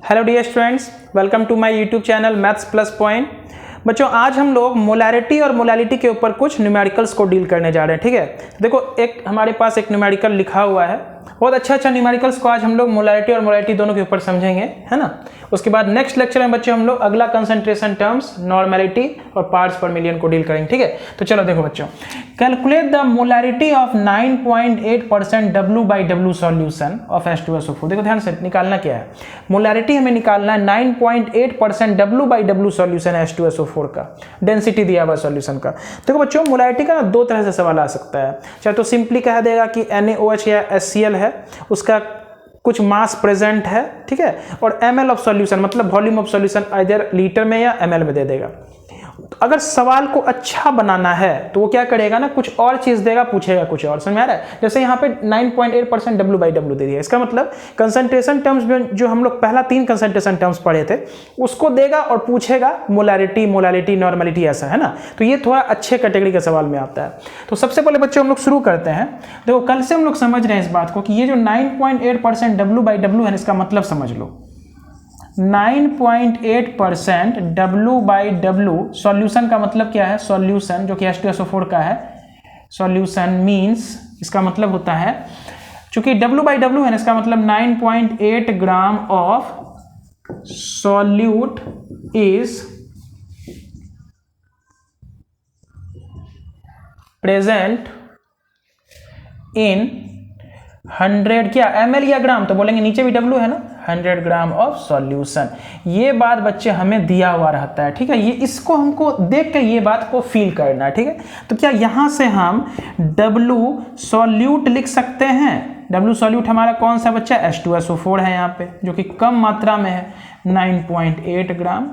Hello dear students, welcome to my YouTube channel maths plus point. बच्चों, आज हम लोग मोलैरिटी और मोलालिटी के ऊपर कुछ न्यूमेरिकल्स को डील करने जा रहे हैं। ठीक है, देखो एक हमारे पास एक न्यूमेरिकल लिखा हुआ है, बहुत अच्छा न्यूमेरिकल्स को आज हम लोग मोलैरिटी और मोलालिटी दोनों के ऊपर समझेंगे, है ना। उसके बाद नेक्स्ट लेक्चर में बच्चे हम लोग अगला कंसंट्रेशन टर्म्स, नॉर्मेलिटी और पार्ट्स पर मिलियन को डील करेंगे। ठीक है, तो चलो देखो बच्चों, calculate the molarity of 9.8% W/W solution of H2SO4। देखो ध्यान से, निकालना क्या है, मोलैरिटी हमें निकालना है 9.8% W/W सॉल्यूशन H2SO4 का, डेंसिटी दिया हुआ सॉल्यूशन का। देखो बच्चों, मोलैरिटी का ना दो तरह से सवाल आ सकता है, चाहे तो सिंपली कह देगा कि NaOH या HCl है, उसका कुछ मास प्रेजेंट है, ठीक है, और ml ऑफ सॉल्यूशन मतलब volume of solution either litre में या ml में दे देगा। अगर सवाल को अच्छा बनाना है तो वो क्या करेगा ना, कुछ और चीज देगा, पूछेगा कुछ और। समझ में आ रहा है? जैसे यहाँ पे 9.8% W/W दे दिया, इसका मतलब कंसंट्रेशन टर्म्स जो हम लोग पहला 3 कंसंट्रेशन टर्म्स पढ़े थे उसको देगा और पूछेगा मोलैरिटी, मोलालिटी, नॉर्मेलिटी, ऐसा है ना। तो ये थोड़ा अच्छे कैटेगरी के सवाल में आता है। तो सबसे पहले बच्चों हम लोग शुरू करते हैं। देखो कल से हम लोग समझ रहे हैं इस बात को कि ये जो 9.8% W/W है, इसका मतलब समझ लो 9.8% W/W सॉल्यूशन का मतलब क्या है, सॉल्यूशन जो कि H2SO4 का है, सॉल्यूशन मींस इसका मतलब होता है, चूंकि W/W है ना, इसका मतलब 9.8 gram of solute is present in 100 क्या ml या ग्राम, तो बोलेंगे नीचे भी W है ना, 100 ग्राम ऑफ सॉल्यूशन। ये बात बच्चे हमें दिया हुआ रहता है, ठीक है, ये इसको हमको देख के ये बात को फील करना है, ठीक है। तो क्या यहां से हम W सॉल्यूट लिख सकते हैं? W सॉल्यूट हमारा कौन सा बच्चा, H2SO4 है यहाँ पे, जो कि कम मात्रा में है 9.8 ग्राम,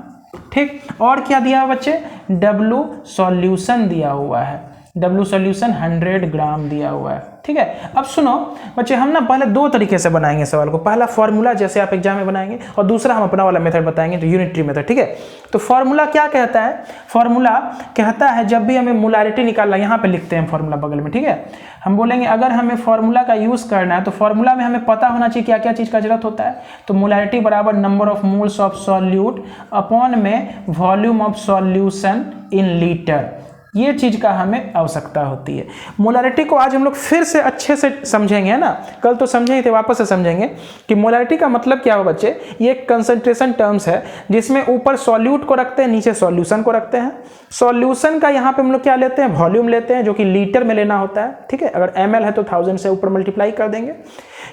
ठीक। और क्या दिया हुआ बच्चे, W सॉल्यूशन दिया हुआ है, W सॉल्यूशन 100 ग्राम दिया हुआ है, ठीक है। अब सुनो बच्चे, हम ना पहले दो तरीके से बनाएंगे सवाल को, पहला फॉर्मूला जैसे आप एग्जाम में बनाएंगे, और दूसरा हम अपना वाला मेथड बताएंगे, तो यूनिटरी मेथड, ठीक है। तो फॉर्मूला क्या कहता है, फॉर्मूला कहता है जब भी हमें मोलैरिटी निकालना, यहाँ पे लिखते हैं फॉर्मूला बगल में, ठीक है। हम बोलेंगे अगर हमें फॉर्मूला का यूज करना है तो फॉर्मूला में हमें पता होना चाहिए क्या क्या चीज का जरूरत होता है। तो मोलैरिटी बराबर number of moles of solute upon में volume of solution in litre, ये चीज का हमें आवश्यकता होती है। मोलैरिटी को आज हम लोग फिर से अच्छे से समझेंगे, है ना, कल तो समझे थे, वापस से समझेंगे कि मोलैरिटी का मतलब क्या हो बच्चे। ये एक कंसंट्रेशन टर्म्स है जिसमें ऊपर सॉल्यूट को रखते हैं, नीचे सॉल्यूशन को रखते हैं। सॉल्यूशन का यहाँ पे हम लोग क्या लेते हैं, वॉल्यूम लेते हैं, जो कि लीटर में लेना होता है, ठीक है। अगर ml है तो 1000 से ऊपर मल्टीप्लाई कर देंगे,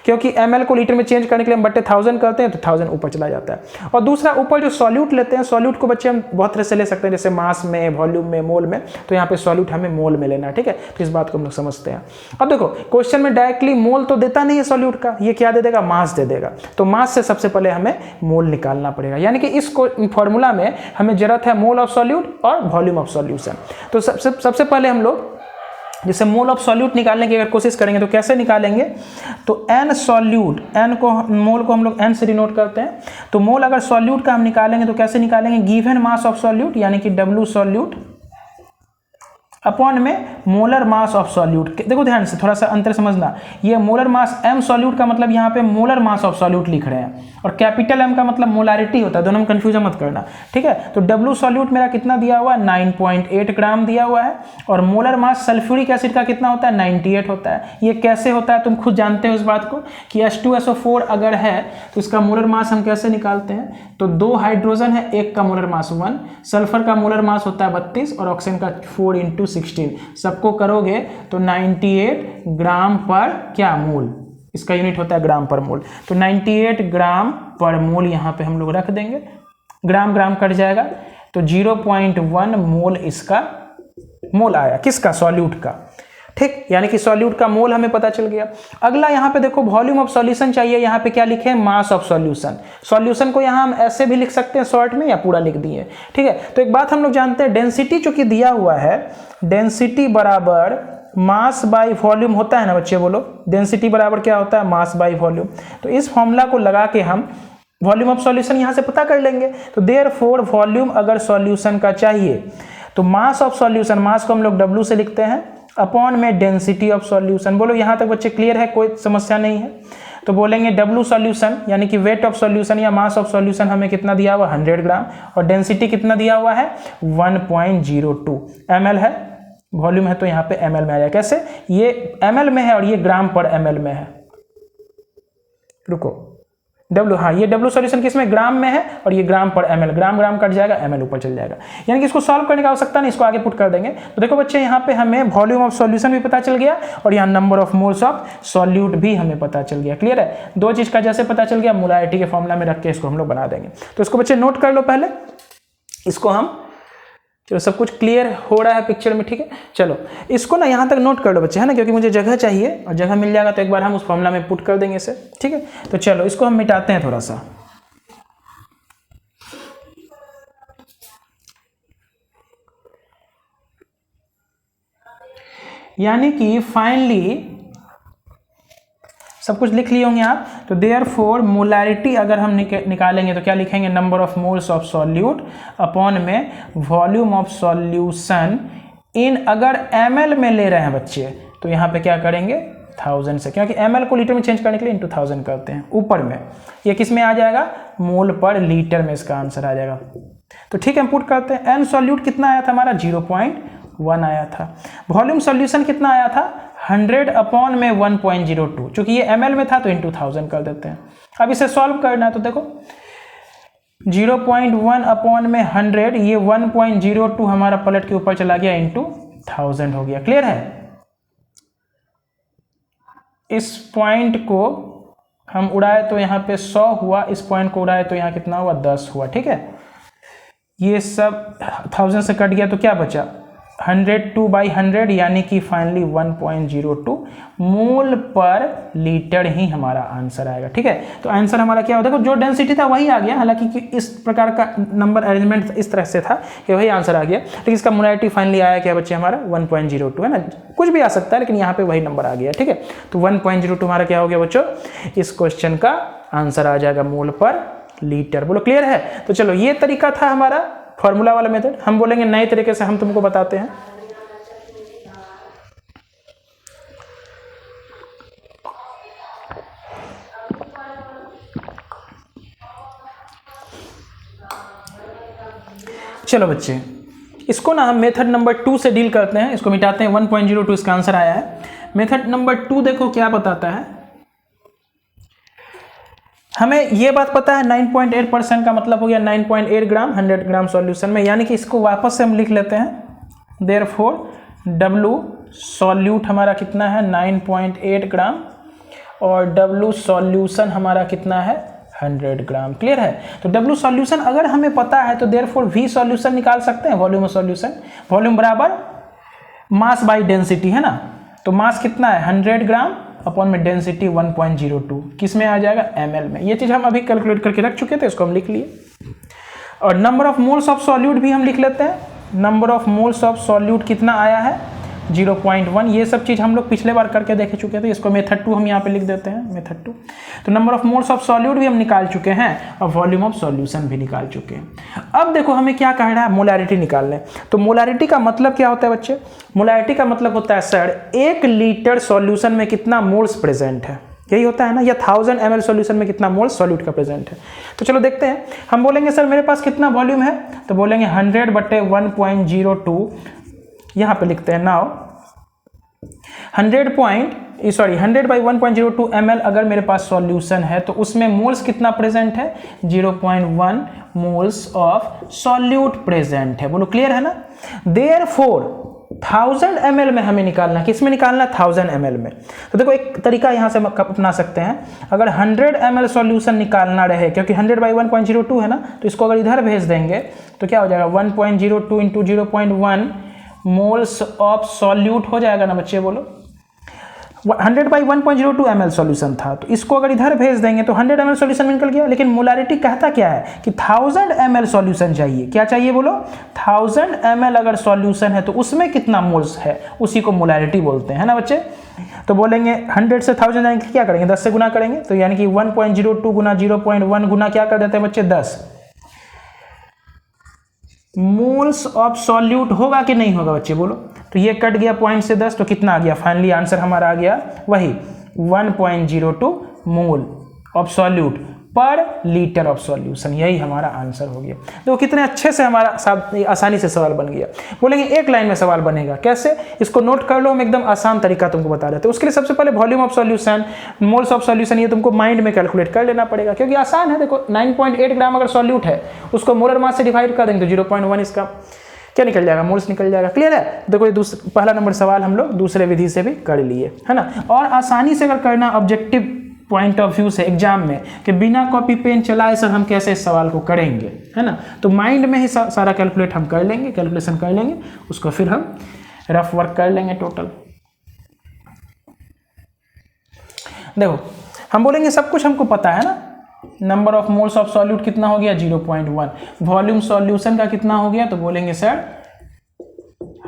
क्योंकि ml को लीटर में चेंज करने के लिए हम बट्टे 1000 करते हैं तो 1000 ऊपर चला जाता है। और दूसरा ऊपर जो सॉल्यूट लेते हैं, सॉल्यूट को बच्चे हम बहुत तरह से ले सकते हैं, जैसे मास में, वॉल्यूम में, मोल में, तो यहाँ पे सॉल्यूट हमें मोल में लेना है, ठीक है। तो इस बात को हम लोग समझते हैं। अब देखो क्वेश्चन में डायरेक्टली मोल तो देता नहीं है सॉल्यूट का, ये क्या दे देगा, मास दे देगा। तो मास से सबसे पहले हमें मोल निकालना पड़ेगा, यानी कि इस फॉर्मूला में हमें जरूरत है मोल ऑफ सॉल्यूट और वॉल्यूम ऑफ सॉल्यूशन। तो सबसे पहले हम लोग जैसे मोल ऑफ सॉल्यूट निकालने की अगर कोशिश करेंगे तो कैसे निकालेंगे, तो n सॉल्यूट, n को, मोल को हम लोग n से डिनोट करते हैं। तो मोल अगर सॉल्यूट का हम निकालेंगे तो कैसे निकालेंगे, गिवन मास ऑफ सॉल्यूट यानी कि W सॉल्यूट अपॉन में मोलर मास ऑफ सॉल्यूट। देखो ध्यान से, थोड़ा सा अंतर समझना, ये मोलर मास M सॉल्यूट का मतलब यहाँ पे मोलर मास ऑफ सॉल्यूट लिख रहे हैं, और कैपिटल M का मतलब मोलारिटी होता है, दोनों में कंफ्यूजन मत करना, ठीक है। तो W सॉल्यूट मेरा कितना दिया हुआ है, 9.8 ग्राम दिया हुआ है, और मोलर मास सल्फ्यूरिक एसिड का कितना होता है, 98 होता है। ये कैसे होता है तुम खुद जानते हो इस बात को कि H2SO4 अगर है तो इसका मोलर मास हम कैसे निकालते हैं, तो 2 हाइड्रोजन है, एक का मोलर मास 1, सल्फर का मोलर मास होता है 32 और ऑक्सीजन का 4 × 16, सबको करोगे तो 98 ग्राम पर क्या मोल, इसका यूनिट होता है ग्राम पर मोल। तो 98 ग्राम पर मोल यहाँ पे हम लोग रख देंगे, ग्राम ग्राम कट जाएगा, तो 0.1 मोल इसका मोल आया, किसका, सॉल्यूट का, ठीक। यानी कि सॉल्यूट का मोल हमें पता चल गया। अगला यहाँ पे देखो वॉल्यूम ऑफ सॉल्यूशन चाहिए, यहाँ पे क्या लिखे हैं, मास ऑफ सॉल्यूशन। सॉल्यूशन को यहाँ हम ऐसे भी लिख सकते हैं शॉर्ट में, या पूरा लिख दिए, ठीक है। तो एक बात हम लोग जानते हैं, डेंसिटी चूंकि दिया हुआ है, डेंसिटी बराबर मास बाय वॉल्यूम होता है ना बच्चे, बोलो डेंसिटी बराबर क्या होता है, मास बाय वॉल्यूम। तो इस फॉर्मूला को लगा के हम वॉल्यूम ऑफ सॉल्यूशन यहाँ से पता कर लेंगे। तो देयरफॉर वॉल्यूम अगर सॉल्यूशन का चाहिए तो मास ऑफ सॉल्यूशन, मास को हम लोग W से लिखते हैं, अपॉन में डेंसिटी ऑफ सॉल्यूशन। बोलो यहाँ तक बच्चे क्लियर है, कोई समस्या नहीं है। तो बोलेंगे डब्ल्यू सॉल्यूशन यानी कि वेट ऑफ सॉल्यूशन या मास ऑफ सॉल्यूशन हमें कितना दिया हुआ 100 ग्राम और डेंसिटी कितना दिया हुआ है 1.02 ml है, वॉल्यूम है तो यहाँ पे ml में आ जाएगा। कैसे, ये ml में है और ये ग्राम पर ml में है। रुको, W, हाँ ये W सॉल्यूशन किसमें, ग्राम में है और ये ग्राम पर ml, ग्राम ग्राम कट जाएगा ml ऊपर चल जाएगा, यानी कि इसको सॉल्व करने की आवश्यकता नहीं, इसको आगे पुट कर देंगे। तो देखो बच्चे यहाँ पे हमें वॉल्यूम ऑफ सॉल्यूशन भी पता चल गया और यहाँ number of moles of solute भी हमें पता चल गया। क्लियर है, दो चीज का जैसे पता चल गया मोलारिटी के फॉर्मूला में रख के इसको हम लोग बना देंगे। तो इसको बच्चे नोट कर लो पहले, इसको हम, चलो सब कुछ क्लियर हो रहा है पिक्चर में, ठीक है। चलो इसको ना यहाँ तक नोट कर लो बच्चे, है ना, क्योंकि मुझे जगह चाहिए और जगह मिल जाएगा तो एक बार हम उस फॉर्मूला में पुट कर देंगे इसे, ठीक है। तो चलो इसको हम मिटाते हैं थोड़ा सा। यानी कि फाइनली सब कुछ लिख लिए होंगे आप। तो देयरफॉर मोलारिटी अगर हम निकालेंगे तो क्या लिखेंगे, number of moles of solute upon में वॉल्यूम ऑफ सॉल्यूशन इन, अगर ml में ले रहे हैं बच्चे तो यहाँ पे क्या करेंगे 1000 से, क्योंकि ml को लीटर में चेंज करने के लिए इंटू 1000 करते हैं ऊपर में, ये किस में आ जाएगा मोल पर लीटर में इसका आंसर आ जाएगा। तो ठीक है हम पुट करते हैं। एन सॉल्यूट कितना आया था हमारा 0.1 आया था, वॉल्यूम सॉल्यूशन कितना आया था 100 अपॉन में 1.02, चूंकि ये ml में था तो इंटू 1000 कर देते हैं। अब इसे सॉल्व करना है तो देखो 0.1 अपॉन में 100, ये 1.02 हमारा पलट के ऊपर चला गया इंटू 1000 हो गया। क्लियर है, इस पॉइंट को हम उड़ाए तो यहाँ पे 100 हुआ, इस पॉइंट को उड़ाए तो यहाँ कितना हुआ 10 हुआ, ठीक है। ये सब 1000 से कट गया तो क्या बचा 102/100 यानी कि फाइनली 1.02 मोल पर लीटर ही हमारा आंसर आएगा, ठीक है। तो आंसर हमारा क्या होगा, देखो जो डेंसिटी था वही आ गया, हालांकि इस प्रकार का नंबर अरेंजमेंट इस तरह से था कि वही आंसर आ गया, लेकिन इसका मोलारिटी फाइनली आया क्या बच्चे हमारा 1.02 है ना, कुछ भी आ सकता है लेकिन यहाँ पे वही नंबर आ गया, ठीक है। तो 1.02 हमारा क्या हो गया बच्चों, इस क्वेश्चन का आंसर आ जाएगा मोल पर लीटर। बोलो क्लियर है। तो चलो ये तरीका था हमारा फॉर्मूला वाला मेथड, हम बोलेंगे नए तरीके से हम तुमको बताते हैं। चलो बच्चे इसको ना हम मेथड नंबर 2 से डील करते हैं, इसको मिटाते हैं। 1.02 इसका आंसर आया है। मेथड नंबर 2 देखो क्या बताता है, हमें ये बात पता है 9.8% का मतलब हो गया 9.8 ग्राम 100 ग्राम सॉल्यूशन में, यानी कि इसको वापस से हम लिख लेते हैं। देयरफॉर W सॉल्यूट हमारा कितना है 9.8 ग्राम और W सॉल्यूशन हमारा कितना है 100 ग्राम। क्लियर है। तो W सॉल्यूशन अगर हमें पता है तो देयरफॉर V सॉल्यूशन निकाल सकते हैं, वॉल्यूम ऑफ सॉल्यूशन, वॉल्यूम बराबर मास बाई डेंसिटी है ना। तो मास कितना है 100 ग्राम अपॉन में डेंसिटी 1.02, किस में आ जाएगा ml में। ये चीज हम अभी कैलकुलेट करके रख चुके थे, इसको हम लिख लिए। और number of moles of solute भी हम लिख लेते हैं। Number of moles of solute कितना आया है 0.1, ये सब चीज हम लोग पिछले बार करके देख चुके थे, इसको मेथड 2 हम यहाँ पे लिख देते हैं, मेथड 2। तो number of moles of solute भी हम निकाल चुके हैं और वॉल्यूम ऑफ सॉल्यूशन भी निकाल चुके हैं। अब देखो हमें क्या कह रहा है, मोलारिटी निकालने। तो मोलारिटी का मतलब क्या होता है बच्चे, मोलारिटी का मतलब होता है सर 1 लीटर सॉल्यूशन में कितना मोल्स प्रेजेंट है, यही होता है ना, या 1000 ml सॉल्यूशन में कितना मोल्स सॉल्यूट का प्रेजेंट है। तो चलो देखते हैं, हम बोलेंगे सर मेरे पास कितना वॉल्यूम है, तो बोलेंगे 100/1.02, यहाँ पे लिखते हैं नाउ 100/1.02 ml अगर मेरे पास सॉल्यूशन है तो उसमें मोल्स कितना प्रेजेंट है 0.1 मोल्स ऑफ सॉल्यूट प्रेजेंट है। बोलो क्लियर है ना। देयरफॉर 1000 ml में हमें निकालना, किस में निकालना 1000 ml में। तो देखो एक तरीका यहाँ से अपना सकते हैं, अगर 100 ml सॉल्यूशन निकालना रहे, क्योंकि 100/1.02 है ना, तो इसको अगर इधर भेज देंगे तो क्या हो जाएगा 1.02 इंटू 0.1 मोल्स ऑफ सॉल्यूट हो जाएगा ना बच्चे। बोलो 100/1.02 ml सॉल्यूशन था, तो इसको अगर इधर भेज देंगे तो 100 ml सॉल्यूशन निकल गया। लेकिन मोलारिटी कहता क्या है कि 1000 ml सॉल्यूशन चाहिए, क्या चाहिए बोलो 1000 ml अगर सॉल्यूशन है तो उसमें कितना मोल्स है, उसी को मोलारिटी बोलते हैं, है ना बच्चे। तो बोलेंगे 100 से 1000 जाएंगे, क्या करेंगे 10 से गुना करेंगे, तो यानी कि 1.02 गुना 0.1 गुना क्या कर देते हैं बच्चे 10 मोल्स ऑफ सॉल्यूट होगा कि नहीं होगा बच्चे बोलो। तो ये कट गया पॉइंट से 10, तो कितना आ गया फाइनली आंसर हमारा आ गया वही 1.02 मोल ऑफ सॉल्यूट पर लीटर ऑफ सॉल्यूशन। यही हमारा आंसर हो गया। तो कितने अच्छे से हमारा आसानी से सवाल बन गया। बोलेंगे एक लाइन में सवाल बनेगा, कैसे? इसको नोट कर लो, हम एकदम आसान तरीका तुमको बता रहे थे। उसके लिए सबसे पहले volume of solution, moles of solution, ये तुमको माइंड में कैलकुलेट कर लेना पड़ेगा, क्योंकि आसान है। देखो 9.8 ग्राम अगर सॉल्यूट है, उसको मोलर मास से डिवाइड कर देंगे तो 0.1 इसका क्या निकल जाएगा? मोल्स निकल जाएगा। क्लियर है? देखो ये पहला नंबर सवाल हम लोग दूसरे विधि से भी कर लिए, है ना। और आसानी से अगर करना ऑब्जेक्टिव पॉइंट ऑफ व्यू से एग्जाम में कि बिना कॉपी पेन चलाए सर हम कैसे इस सवाल को करेंगे, है ना, तो माइंड में ही सारा कैलकुलेट हम कर लेंगे, कैलकुलेशन कर लेंगे, उसको फिर हम रफ वर्क कर लेंगे टोटल। देखो हम बोलेंगे सब कुछ हमको पता है ना। Number of moles of solute कितना हो गया? 0.1। वॉल्यूम सॉल्यूशन का कितना हो गया? तो बोलेंगे सर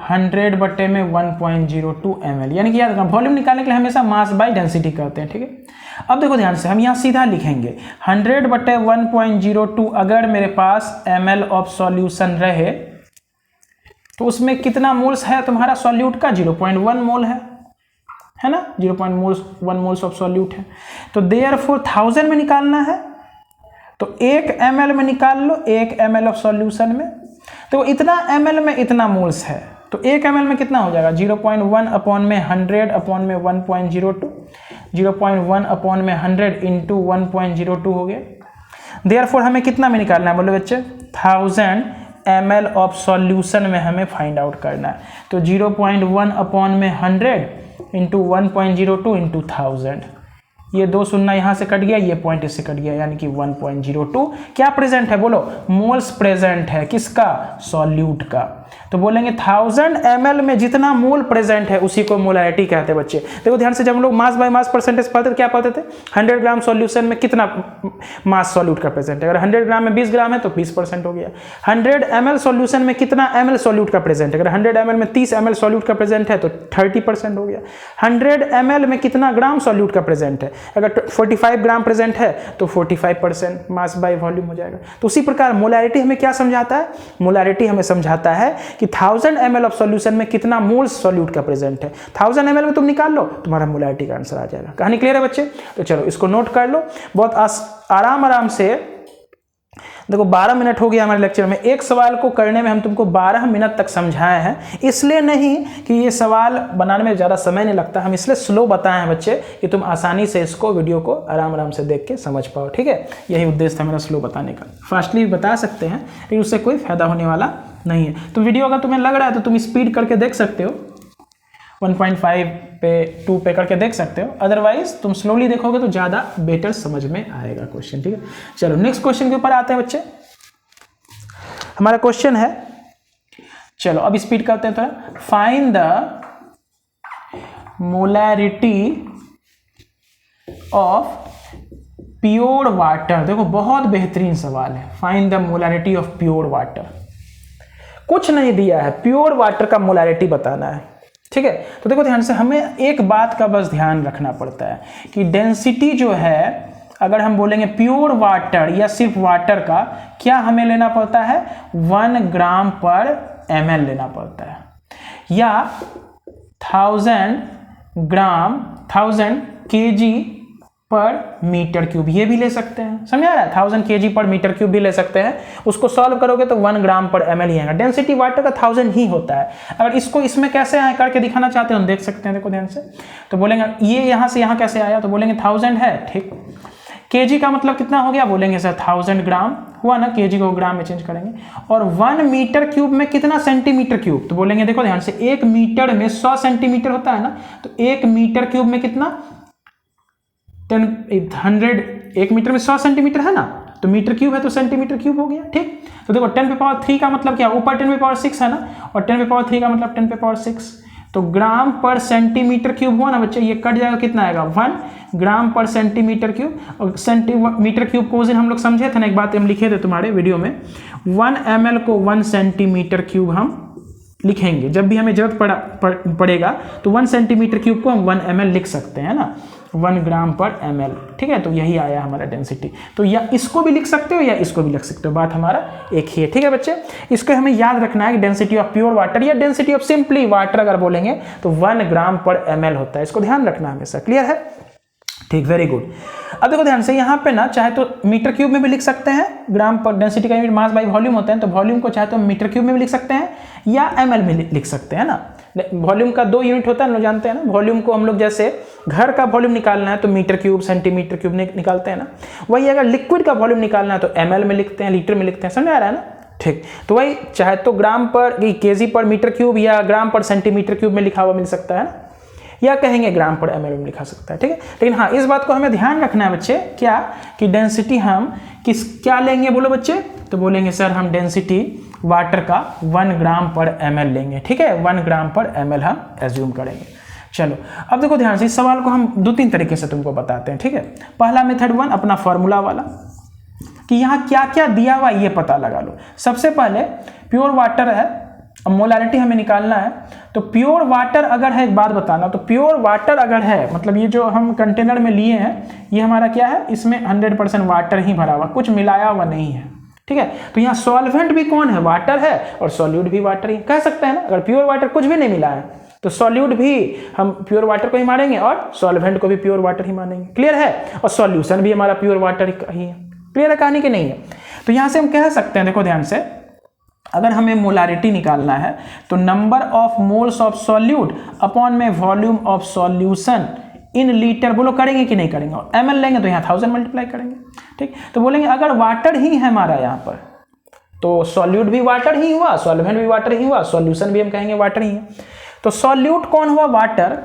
100 बटे में 1.02 ml, यानी कि याद रखना वॉल्यूम निकालने के लिए हमेशा मास बाय डेंसिटी करते हैं, ठीक है। अब देखो ध्यान से, हम यहाँ सीधा लिखेंगे 100 बटे 1.02। अगर मेरे पास ml ऑफ सॉल्यूशन रहे तो उसमें कितना मोल्स है तुम्हारा सॉल्यूट का? 0.1 मोल है ना, 0.1 मोल्स ऑफ सॉल्यूट है। तो देयरफॉर 1000 में निकालना है तो 1 ml में निकाल लो, 1 ml ऑफ सॉल्यूशन में। तो इतना ml में इतना मोल्स है, तो 1 ml में कितना हो जाएगा? 0.1 अपॉन में 100 अपॉन में 1.02, 0.1 अपॉन में 100 इंटू 1.02 हो गया। देयरफॉर हमें कितना में निकालना है बोलो बच्चे? 1000 ml ऑफ सॉल्यूशन में हमें फाइंड आउट करना है। तो 0.1 अपॉन में 100 इंटू 1.02 इंटू 1000, ये 2 शून्य यहाँ से कट गया, ये पॉइंट इससे कट गया, यानी कि 1.02 क्या प्रेजेंट है बोलो? मोल्स प्रेजेंट है। किसका? सॉल्यूट का। तो बोलेंगे 1000 ml में जितना मोल प्रेजेंट है उसी को मोलैरिटी कहते हैं बच्चे। देखो ध्यान से, जब हम लोग मास बाय मास परसेंटेज पढ़ते थे क्या पढ़ते थे? 100 ग्राम सॉल्यूशन में कितना मास सॉल्यूट का प्रेजेंट है? अगर 100 ग्राम में 20 ग्राम है तो 20% हो गया। 100 ml सॉल्यूशन में कितना ml सॉल्यूट का प्रेजेंट है? अगर 100 ml में 30 ml सॉल्यूट का प्रेजेंट है तो 30% हो गया। 100 ml में कितना ग्राम सॉल्यूट का प्रेजेंट है? अगर 45 ग्राम प्रेजेंट है तो 45% मास बाय वॉल्यूम हो जाएगा। तो उसी प्रकार मोलैरिटी हमें क्या समझाता है? मोलैरिटी हमें समझाता है कि 1000 ml ऑफ सॉल्यूशन में कितना मोल्स सॉल्यूट का प्रेजेंट है। 1000 ml में तुम निकाल लो, तुम्हारा मोलैरिटी का आंसर आ जाएगा। कहानी क्लियर है बच्चे? तो चलो इसको नोट कर लो बहुत आराम से। देखो 12 मिनट हो गया हमारे लेक्चर में। एक सवाल को करने में हम तुमको 12 मिनट तक समझाए हैं, इसलिए नहीं कि ये सवाल बनाने में ज़्यादा समय नहीं लगता, हम इसलिए स्लो बताए हैं बच्चे कि तुम आसानी से इसको वीडियो को आराम से देख के समझ पाओ, ठीक है। यही उद्देश्य था मेरा स्लो बताने का। फास्टली बता सकते हैं लेकिन उससे कोई फायदा होने वाला नहीं है। तो वीडियो अगर तुम्हें लग रहा है तो तुम स्पीड करके देख सकते हो, 1.5 पे 2 पे करके देख सकते हो, अदरवाइज तुम स्लोली देखोगे तो ज़्यादा बेटर समझ में आएगा क्वेश्चन, ठीक है। चलो नेक्स्ट क्वेश्चन के ऊपर आते हैं बच्चे। हमारा क्वेश्चन है, चलो अब स्पीड करते हैं थोड़ा। Find the molarity of pure water. देखो बहुत बेहतरीन सवाल है। Find the molarity of pure water. कुछ नहीं दिया है, प्योर वाटर का मोलैरिटी बताना है, ठीक है। तो देखो ध्यान से, हमें एक बात का बस ध्यान रखना पड़ता है कि डेंसिटी जो है, अगर हम बोलेंगे प्योर वाटर या सिर्फ वाटर का, क्या हमें लेना पड़ता है? 1 ग्राम पर ml लेना पड़ता है, या 1000 kg पर मीटर क्यूब, ये भी ले सकते हैं। समझ आ रहा है? 1000 kg पर मीटर क्यूब भी ले सकते हैं। उसको सॉल्व करोगे तो 1 ग्राम पर ml ही आएगा। डेंसिटी वाटर का 1000 ही होता है। अगर इसको इसमें कैसे आए करके दिखाना चाहते हैं हम देख सकते हैं। देखो ध्यान से, तो बोलेंगे ये यहाँ से यहाँ कैसे आया, तो बोलेंगे 1000 है, ठीक। kg का मतलब कितना हो गया? बोलेंगे सर 1000 ग्राम हुआ ना, kg को ग्राम में चेंज करेंगे। और 1 मीटर क्यूब में कितना सेंटीमीटर क्यूब, तो बोलेंगे देखो ध्यान से, 1 मीटर में 100 सेंटीमीटर होता है ना, तो 1 मीटर क्यूब में कितना? 1 मीटर में 100 सेंटीमीटर है ना, तो मीटर क्यूब है तो सेंटीमीटर क्यूब हो गया, ठीक। तो देखो 10⁻³ का मतलब क्या? ऊपर 10⁻6 है ना, और 10⁻³ का मतलब 10⁻6, तो ग्राम पर सेंटीमीटर क्यूब हुआ ना बच्चे, ये कट जाएगा, कितना आएगा? 1 ग्राम पर सेंटीमीटर क्यूब। और सेंटीमीटर क्यूब को उस दिन हम लोग समझे थे ना, एक बात हम लिखे थे तुम्हारे वीडियो में, 1 ml को 1 सेंटीमीटर क्यूब हम लिखेंगे। जब भी हमें जरूरत पड़ेगा तो 1 सेंटीमीटर क्यूब को हम 1 ml लिख सकते हैं ना, 1 ग्राम पर ml, ठीक है। तो यही आया हमारा डेंसिटी। तो या इसको भी लिख सकते हो या इसको भी लिख सकते हो, बात हमारा एक ही है, ठीक है बच्चे। इसको हमें याद रखना है कि डेंसिटी ऑफ प्योर वाटर या डेंसिटी ऑफ सिंपली वाटर अगर बोलेंगे तो 1 ग्राम पर ml होता है। इसको ध्यान रखना हमेशा, क्लियर है। ठीक, वेरी गुड। अब देखो ध्यान से, यहाँ पे ना चाहे तो मीटर क्यूब में भी लिख सकते हैं, ग्राम पर डेंसिटी का यूनिट मास बाई वॉल्यूम होता है, तो वॉल्यूम को चाहे तो मीटर क्यूब में भी लिख सकते हैं या ml में लिख सकते हैं ना। वॉल्यूम का 2 यूनिट होता है, हम लोग जानते हैं ना। वॉल्यूम को हम लोग जैसे घर का वॉल्यूम निकालना है तो मीटर क्यूब सेंटीमीटर क्यूब निकालते हैं ना, वही अगर लिक्विड का वॉल्यूम निकालना है तो ml में लिखते हैं, लीटर में लिखते हैं, समझ आ रहा है ना। ठीक, तो वही चाहे तो ग्राम पर केजी पर मीटर क्यूब या ग्राम पर सेंटीमीटर क्यूब में लिखा हुआ मिल सकता है, या कहेंगे ग्राम पर ml में लिखा सकता है। ठीक है, लेकिन हाँ इस बात को हमें ध्यान रखना है बच्चे, क्या कि डेंसिटी हम क्या लेंगे बोलो बच्चे, तो बोलेंगे सर हम डेंसिटी वाटर का 1 ग्राम पर ml लेंगे। ठीक है, 1 ग्राम पर ml हम एज्यूम करेंगे। चलो अब देखो ध्यान से, इस सवाल को हम 2-3 तरीके से तुमको बताते हैं। ठीक है, पहला मेथड 1 अपना फॉर्मूला वाला, कि यहाँ क्या क्या दिया हुआ ये पता लगा लो। सबसे पहले प्योर वाटर है, अब मोलारिटी हमें निकालना है, तो प्योर वाटर अगर है, एक बात बताना, तो प्योर वाटर अगर है मतलब ये जो हम कंटेनर में लिए हैं ये हमारा क्या है, इसमें 100% वाटर ही भरा हुआ, कुछ मिलाया हुआ नहीं है। ठीक है, तो यहाँ सॉल्वेंट भी कौन है, वाटर है, और सॉल्यूट भी वाटर ही कह सकते हैं ना। अगर प्योर वाटर कुछ भी नहीं मिला है तो सॉल्यूट भी हम प्योर वाटर को ही मानेंगे और सॉल्वेंट को भी प्योर वाटर ही मानेंगे। क्लियर है, और सॉल्यूशन भी हमारा प्योर वाटर ही है। क्लियर है कहानी कि नहीं है। तो यहाँ से हम कह सकते हैं, देखो ध्यान से, अगर हमें मोलारिटी निकालना है तो number of moles of solute upon में volume of solution in litre, बोलो करेंगे कि नहीं करेंगे, और ml लेंगे तो यहाँ 1000 मल्टीप्लाई करेंगे। ठीक, तो बोलेंगे अगर वाटर ही है हमारा यहाँ पर तो सॉल्यूट भी वाटर ही हुआ, सॉल्वेंट भी वाटर ही हुआ, सॉल्यूशन भी हम कहेंगे वाटर ही है। तो सॉल्यूट कौन हुआ, वाटर,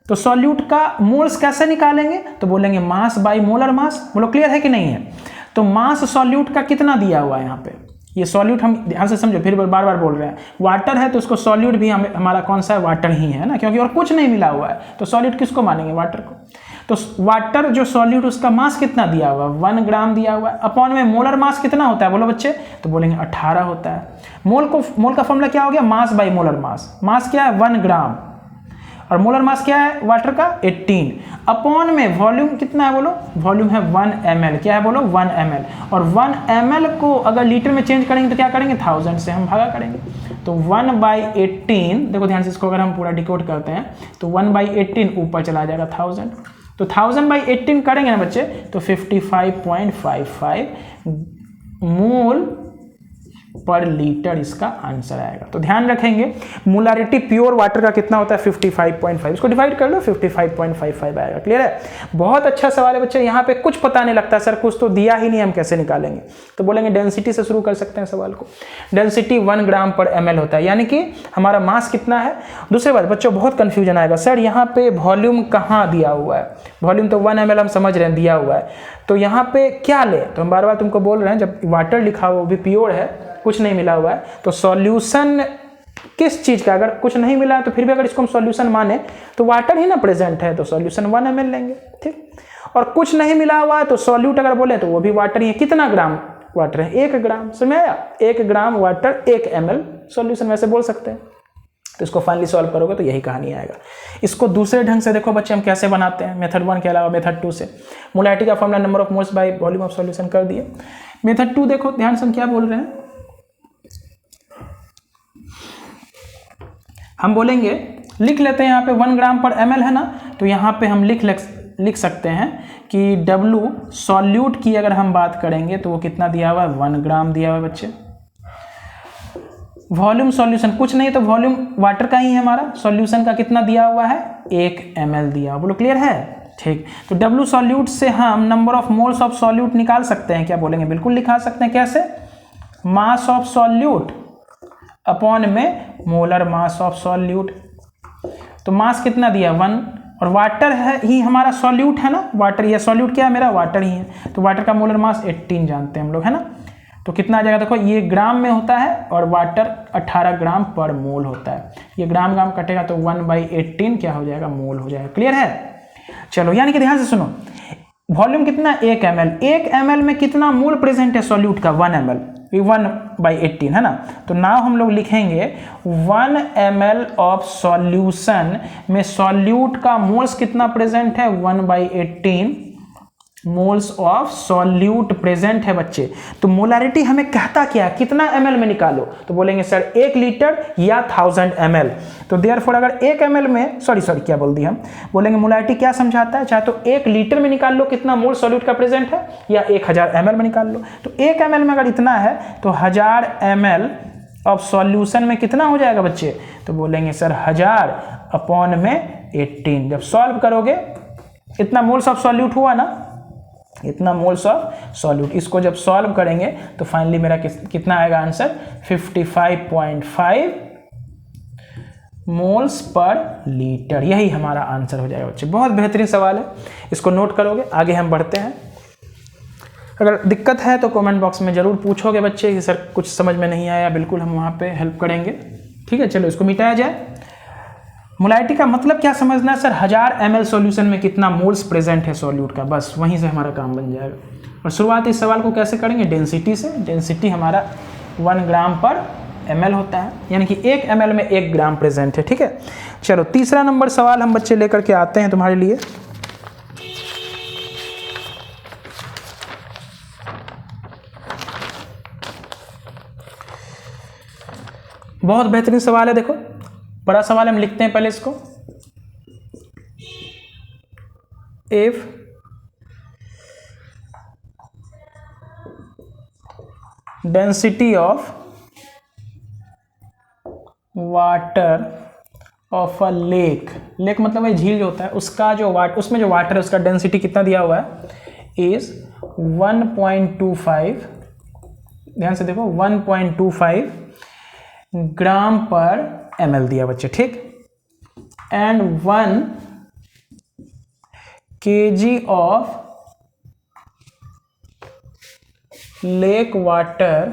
तो सॉल्यूट का मोल्स कैसे निकालेंगे, तो बोलेंगे मास बाई मोलर मास। बोलो क्लियर है कि नहीं है। तो मास सॉल्यूट का कितना दिया हुआ है यहाँ पे, ये सॉल्यूट हम ध्यान से समझो, फिर बार बार बोल रहे हैं, वाटर है तो उसको सॉल्यूट भी हमारा कौन सा है, वाटर ही है ना, क्योंकि और कुछ नहीं मिला हुआ है, तो सॉल्यूट किसको मानेंगे, वाटर को। तो वाटर जो सॉल्यूट उसका मास कितना दिया हुआ है, 1 ग्राम दिया हुआ है, अपॉन में मोलर मास कितना होता है बोलो बच्चे, तो बोलेंगे 18 होता है। मोल का फॉर्मूला क्या हो गया, मास बाई मोलर मास। मास क्या है 1 ग्राम, और मोलर मास क्या है वाटर का 18, अपॉन में वॉल्यूम कितना है बोलो, वॉल्यूम है 1 ml, क्या है बोलो 1 ml, और 1 ml को अगर लीटर में चेंज करेंगे तो क्या करेंगे, 1000 से हम भागा करेंगे, तो 1/18, देखो ध्यान से, इसको अगर हम पूरा डिकोड करते हैं तो 1/18 ऊपर चला जाएगा 1000, तो 1000/18 करेंगे ना बच्चे तो 55.55 मोल पर लीटर इसका आंसर आएगा। तो ध्यान रखेंगे मोलारिटी प्योर वाटर का कितना होता है 55.5, इसको डिवाइड कर लो 55.55 आएगा। क्लियर है, बहुत अच्छा सवाल है बच्चे। यहाँ पे कुछ पता नहीं लगता सर कुछ तो दिया ही नहीं, हम कैसे निकालेंगे, तो बोलेंगे डेंसिटी से शुरू कर सकते हैं सवाल को। डेंसिटी 1 ग्राम पर ml होता है, यानी कि हमारा मास कितना है। दूसरी बात बच्चों बहुत कंफ्यूजन आएगा, सर यहाँ पे वॉल्यूम कहाँ दिया हुआ है, वॉल्यूम तो 1 ml हम समझ रहे हैं दिया हुआ है, तो यहाँ पे क्या ले, तो हम बार बार तुमको बोल रहे हैं जब वाटर लिखा हुआ वो भी प्योर है, कुछ नहीं मिला हुआ है, तो सॉल्यूशन किस चीज का, अगर कुछ नहीं मिला है तो फिर भी अगर इसको हम सॉल्यूशन माने तो वाटर ही ना प्रेजेंट है, तो सॉल्यूशन 1 ml लेंगे। ठीक, और कुछ नहीं मिला हुआ है तो सॉल्यूट अगर बोले तो वो भी वाटर ही है। कितना ग्राम वाटर है, 1 ग्राम, समझ आया, 1 ग्राम वाटर 1 ml सॉल्यूशन, वैसे बोल सकते हैं। तो इसको फाइनली सॉल्व करोगे तो यही कहानी आएगा। इसको दूसरे ढंग से देखो बच्चे हम कैसे बनाते हैं, मेथड 1 के अलावा मेथड 2 से। मोलारिटी का formula number of moles by volume of solution कर दिए। मेथड 2 देखो ध्यान से हम क्या बोल रहे हैं, हम बोलेंगे लिख लेते हैं यहाँ पे 1 ग्राम पर ml है ना, तो यहाँ पे हम लिख सकते हैं कि W सॉल्यूट की अगर हम बात करेंगे तो वो कितना दिया हुआ है 1 ग्राम दिया हुआ है बच्चे। वॉल्यूम सॉल्यूशन कुछ नहीं, तो वॉल्यूम वाटर का ही है हमारा, सॉल्यूशन का कितना दिया हुआ है 1 ml दिया, बोलो क्लियर है। ठीक, तो W सॉल्यूट से हम number of moles of solute निकाल सकते हैं, क्या बोलेंगे, बिल्कुल निकाल सकते हैं। कैसे, मास ऑफ सॉल्यूट अपॉन में मोलर मास ऑफ सॉल्यूट, तो मास कितना दिया 1, और वाटर है ही हमारा सॉल्यूट है ना, वाटर, ये सॉल्यूट क्या है मेरा वाटर ही है, तो वाटर का मोलर मास 18 जानते हैं हम लोग है ना, तो कितना आ जाएगा देखो, ये ग्राम में होता है और वाटर 18 ग्राम पर मोल होता है, ये ग्राम ग्राम कटेगा तो 1/18 क्या हो जाएगा, मोल हो जाएगा। क्लियर है, चलो यानी कि ध्यान से सुनो, वॉल्यूम कितना 1 ml, 1 ml में कितना मोल प्रेजेंट है सॉल्यूट का 1 ml, 1/18 है ना, तो नाउ हम लोग लिखेंगे 1 ml ऑफ सॉल्यूशन में सॉल्यूट का मोल्स कितना प्रेजेंट है 1/18, मोल्स ऑफ सॉल्यूट प्रेजेंट है बच्चे। तो मोलारिटी हमें कहता क्या है, कितना ml में निकालो, तो बोलेंगे सर 1 लीटर या 1000 ml। तो देयरफॉर अगर 1 ml में सॉरी क्या बोल दिया हम, बोलेंगे मोलारिटी क्या समझाता है, चाहे तो 1 लीटर में निकाल लो कितना मोल सॉल्यूट का प्रेजेंट है, या 1000 ml में निकाल लो। तो 1 ml में अगर इतना है तो 1000 ml ऑफ सॉल्यूशन में कितना हो जाएगा बच्चे, तो बोलेंगे सर 1000 अपॉन में 18। जब सॉल्व करोगे इतना मोल्स ऑफ सॉल्यूट हुआ ना, इतना मोल्स ऑफ सॉल्यूट, इसको जब सॉल्व करेंगे तो फाइनली मेरा कितना आएगा आंसर, 55.5 मोल्स पर लीटर। यही हमारा आंसर हो जाएगा बच्चे। बहुत बेहतरीन सवाल है, इसको नोट करोगे। आगे हम बढ़ते हैं। अगर दिक्कत है तो कमेंट बॉक्स में ज़रूर पूछोगे बच्चे कि सर कुछ समझ में नहीं आया, बिल्कुल हम वहाँ पे हेल्प करेंगे। ठीक है, चलो इसको मिटाया जाए। मोलारिटी का मतलब क्या समझना है सर, 1000 ml सॉल्यूशन में कितना मोल्स प्रेजेंट है सॉल्यूट का, बस वहीं से हमारा काम बन जाएगा। और शुरुआत इस सवाल को कैसे करेंगे, डेंसिटी से। डेंसिटी हमारा 1 ग्राम पर ml होता है, यानी कि 1 ml में 1 ग्राम प्रेजेंट है। ठीक है, चलो तीसरा नंबर सवाल हम बच्चे लेकर के आते हैं तुम्हारे लिए। बहुत बेहतरीन सवाल है, देखो बड़ा सवाल, हम लिखते हैं पहले इसको। If density of water of a lake, lake मतलब वही झील जो होता है, उसका जो उसमें जो वाटर है उसका डेंसिटी कितना दिया हुआ है, इज 1.25, ध्यान से देखो 1.25 ग्राम पर ml दिया बच्चे। ठीक, and 1 kg of lake water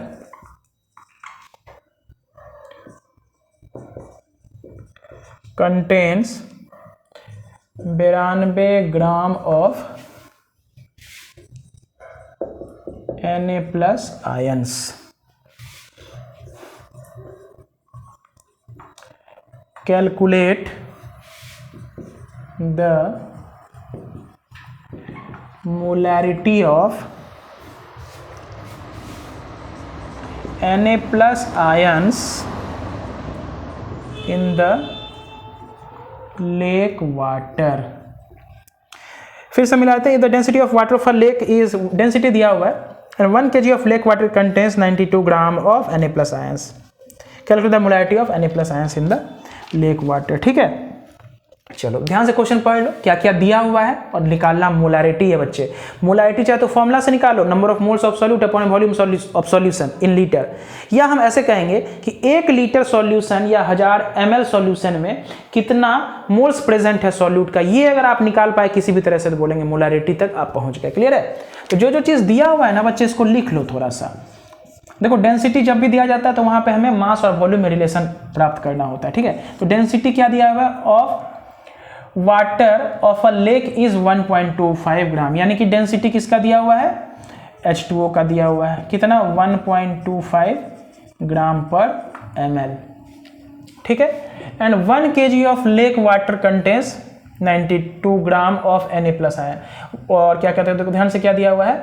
contains 92 gram of Na+ ions. Calculate the molarity of Na+ ions in the lake water। फिर से मिलाते हैं। The density of water of a lake is, density दिया हुआ है, and 1 kg of lake water contains 92 gram of Na+ ions। Calculate the molarity of Na+ ions in the lake water. ठीक है, चलो ध्यान से क्वेश्चन पढ़ लो, क्या क्या दिया हुआ है और निकालना मोलारिटी है बच्चे। मोलारिटी चाहे तो फॉर्मूला से निकालो, number of moles of solute upon volume of solution in litre, या हम ऐसे कहेंगे कि 1 लीटर सॉल्यूशन या 1000 ml सॉल्यूशन में कितना मोल्स प्रेजेंट है सॉल्यूट का। ये अगर आप निकाल पाए किसी भी तरह से तो बोलेंगे मोलारिटी तक आप पहुंच गए। क्लियर है? तो जो जो चीज़ दिया हुआ है ना बच्चे, इसको लिख लो थोड़ा सा। देखो डेंसिटी जब भी दिया जाता है तो वहां पे हमें मास और वॉल्यूम में रिलेशन प्राप्त करना होता है। ठीक है, तो डेंसिटी क्या दिया हुआ है, of water of a lake is 1.25 ग्राम, यानी कि डेंसिटी किसका दिया हुआ है, H2O का दिया हुआ है, कितना 1.25 ग्राम पर ml। ठीक है, and 1 kg of lake water contains 92 gram of Na+ ion. और क्या कहते हैं, देखो ध्यान से क्या दिया हुआ है,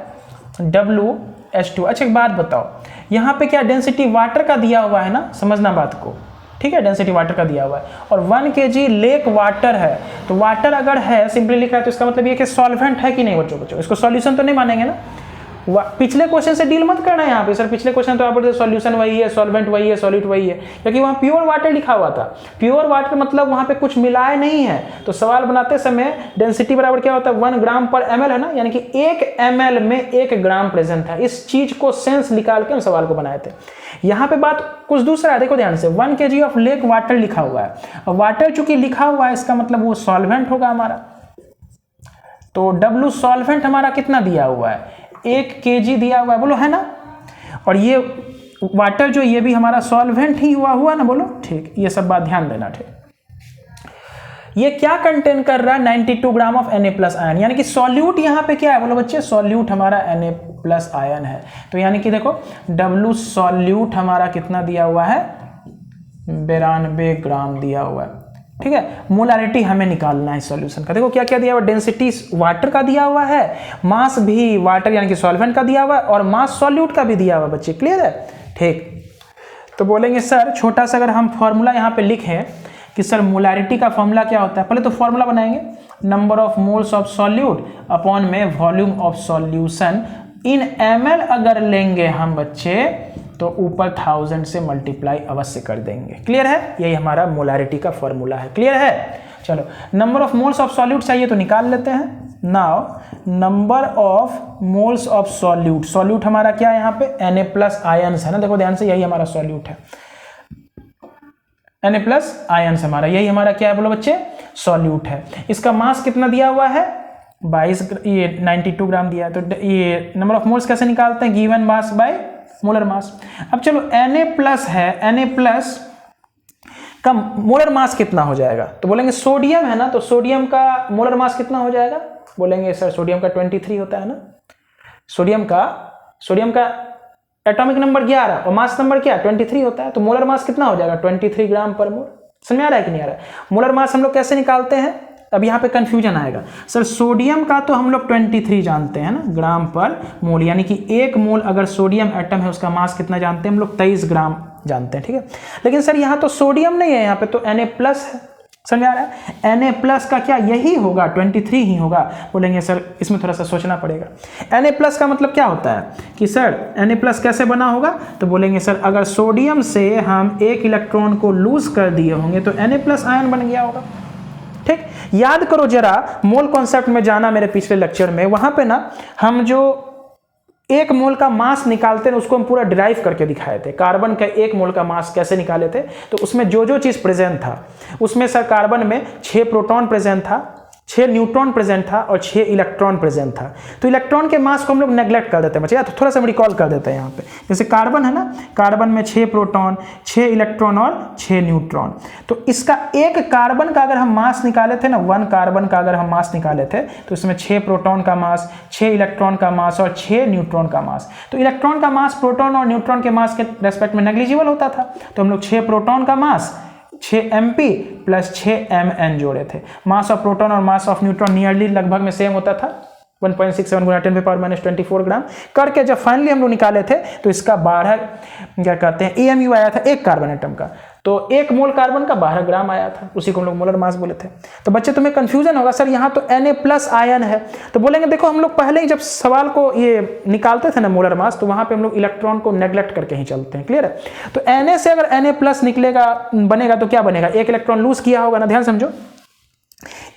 WH2। अच्छा एक बात बताओ, यहाँ पे क्या डेंसिटी वाटर का दिया हुआ है ना, समझना बात को। ठीक है, डेंसिटी वाटर का दिया हुआ है और 1 kg लेक वाटर है, तो वाटर अगर है सिंपली लिखा है तो इसका मतलब ये कि सॉल्वेंट है कि नहीं बच्चों, इसको सॉल्यूशन तो नहीं मानेंगे ना। पिछले क्वेश्चन से डील मत करना है यहाँ पे, सर पिछले क्वेश्चन तो आप बोलते सॉल्यूशन वही है, सॉल्वेंट वही है, सॉलिड वही है, क्योंकि वहाँ प्योर वाटर लिखा हुआ था। प्योर वाटर मतलब वहाँ पे कुछ मिलाए नहीं है। तो सवाल बनाते समय डेंसिटी बराबर क्या होता है, 1 ग्राम पर ml है ना, यानी कि 1 ml में 1 ग्राम प्रेजेंट था। इस चीज को सेंस निकाल के हम सवाल को बनाए थे। यहाँ पे बात कुछ दूसरा है, देखो ध्यान से, 1 kg ऑफ लेक वाटर लिखा हुआ है, और वाटर चूंकि लिखा हुआ है इसका मतलब वो सॉल्वेंट होगा हमारा। तो W सॉल्वेंट हमारा कितना दिया हुआ है, 1 kg दिया हुआ है, बोलो है ना। और ये वाटर जो ये भी हमारा सॉल्वेंट ही हुआ ना, बोलो ठीक। ये सब बात ध्यान देना। ठीक, ये क्या कंटेन कर रहा है, 92 ग्राम ऑफ Na+ आयन, यानी कि सॉल्यूट यहाँ पे क्या है, बोलो बच्चे, सॉल्यूट हमारा Na+ आयन है। तो यानी कि देखो W सॉल्यूट हमारा कितना दिया हुआ है, 92 ग्राम दिया हुआ है। ठीक है, मोलारिटी हमें निकालना है सॉल्यूशन का। देखो क्या क्या दिया हुआ, डेंसिटी वाटर का दिया हुआ है, मास भी वाटर यानी कि सॉल्वेंट का दिया हुआ है, और मास सॉल्यूट का भी दिया हुआ है बच्चे, क्लियर है। ठीक, तो बोलेंगे सर छोटा सा अगर हम फॉर्मूला यहाँ पे लिखें कि सर मोलारिटी का फॉर्मूला क्या होता है, पहले तो फॉर्मूला बनाएंगे, number of moles of solute upon में volume of solution in ml अगर लेंगे हम बच्चे तो ऊपर 1000 से मल्टीप्लाई अवश्य कर देंगे, क्लियर है। यही हमारा मोलारिटी का फॉर्मूला है, क्लियर है। चलो number of moles of solute चाहिए तो निकाल लेते हैं। Now number of moles of solute, solute हमारा क्या है यहाँ पे Na+ आयंस है ना, देखो ध्यान से, यही हमारा सॉल्यूट है, Na+ आयंस हमारा, यही हमारा क्या है बोलो बच्चे, सॉल्यूट है। इसका मास कितना दिया हुआ है 22, ये 92 ग्राम दिया है। तो ये नंबर ऑफ मोल्स कैसे निकालते हैं, given mass by molar mass. अब चलो Na+ है, Na+ का मोलर मास कितना हो जाएगा, तो बोलेंगे सोडियम है ना, तो सोडियम का मोलर मास कितना हो जाएगा, बोलेंगे सर सोडियम का 23 होता है ना, सोडियम का एटॉमिक नंबर 11 और मास नंबर क्या 23 होता है, तो मोलर मास कितना हो जाएगा 23 ग्राम पर मोल। समझ में आ रहा है कि नहीं आ रहा है। मोलर मास हम लोग कैसे निकालते हैं, अब यहाँ पे कंफ्यूजन आएगा, सर सोडियम का तो हम लोग 23 जानते हैं ना ग्राम पर मोल, यानी कि 1 मोल अगर सोडियम एटम है उसका मास कितना जानते हैं हम लोग 23 ग्राम जानते हैं, ठीक है। लेकिन सर यहाँ तो सोडियम नहीं है, यहाँ पे तो Na+ है, समझ आ रहा है। Na+ का क्या यही होगा 23 ही होगा, बोलेंगे सर इसमें थोड़ा सा सोचना पड़ेगा। Na+ का मतलब क्या होता है कि सर Na+ कैसे बना होगा, तो बोलेंगे सर अगर सोडियम से हम 1 इलेक्ट्रॉन को लूज कर दिए होंगे तो Na+ आयन बन गया होगा। ठीक, याद करो जरा, मोल कॉन्सेप्ट में जाना मेरे पिछले लेक्चर में, वहां पे ना हम जो 1 मोल का मास निकालते हैं उसको हम पूरा डिराइव करके दिखाए थे। कार्बन का 1 मोल का मास कैसे निकाले थे, तो उसमें जो जो चीज प्रेजेंट था उसमें सर कार्बन में 6 प्रोटॉन प्रेजेंट था, 6 न्यूट्रॉन प्रेजेंट था और 6 इलेक्ट्रॉन प्रेजेंट था। तो इलेक्ट्रॉन के मास को हम लोग नेग्लेक्ट कर देते हैं बच्चे, तो थोड़ा सा हम रिकॉल कर देते हैं यहाँ पे। जैसे कार्बन है ना, कार्बन में 6 प्रोटॉन, 6 इलेक्ट्रॉन और 6 न्यूट्रॉन। तो इसका एक कार्बन का अगर हम मास निकाले थे ना, 1 कार्बन का अगर हम मास निकाले थे तो इसमें 6 प्रोटॉन का मास, 6 इलेक्ट्रॉन का मास और 6 न्यूट्रॉन का मास। तो इलेक्ट्रॉन का मास प्रोटॉन और न्यूट्रॉन के मास के रेस्पेक्ट में नेग्लिजिबल होता था, तो हम लोग 6 प्रोटॉन का मास 6 Mp प्लस 6 Mn जोड़े थे। मास ऑफ प्रोटॉन और मास ऑफ न्यूट्रॉन नियरली लगभग में सेम होता था, 1.67 गुना 10⁻⁻24 ग्राम करके जब फाइनली हम लोग निकाले थे तो इसका 12 क्या कहते हैं EMU आया था 1 कार्बन एटम का, तो 1 मोल कार्बन का 12 ग्राम आया था, उसी को हम लोग मोलर मास बोले थे। तो बच्चे तुम्हें कंफ्यूजन होगा सर यहाँ तो Na+ आयन है, तो बोलेंगे देखो हम लोग पहले ही जब सवाल को ये निकालते थे ना मोलर मास, तो वहां पे हम लोग इलेक्ट्रॉन को नेग्लेक्ट करके ही चलते हैं, क्लियर है। तो Na से अगर Na+ निकलेगा बनेगा तो क्या बनेगा, 1 इलेक्ट्रॉन लूज किया होगा ना, ध्यान समझो,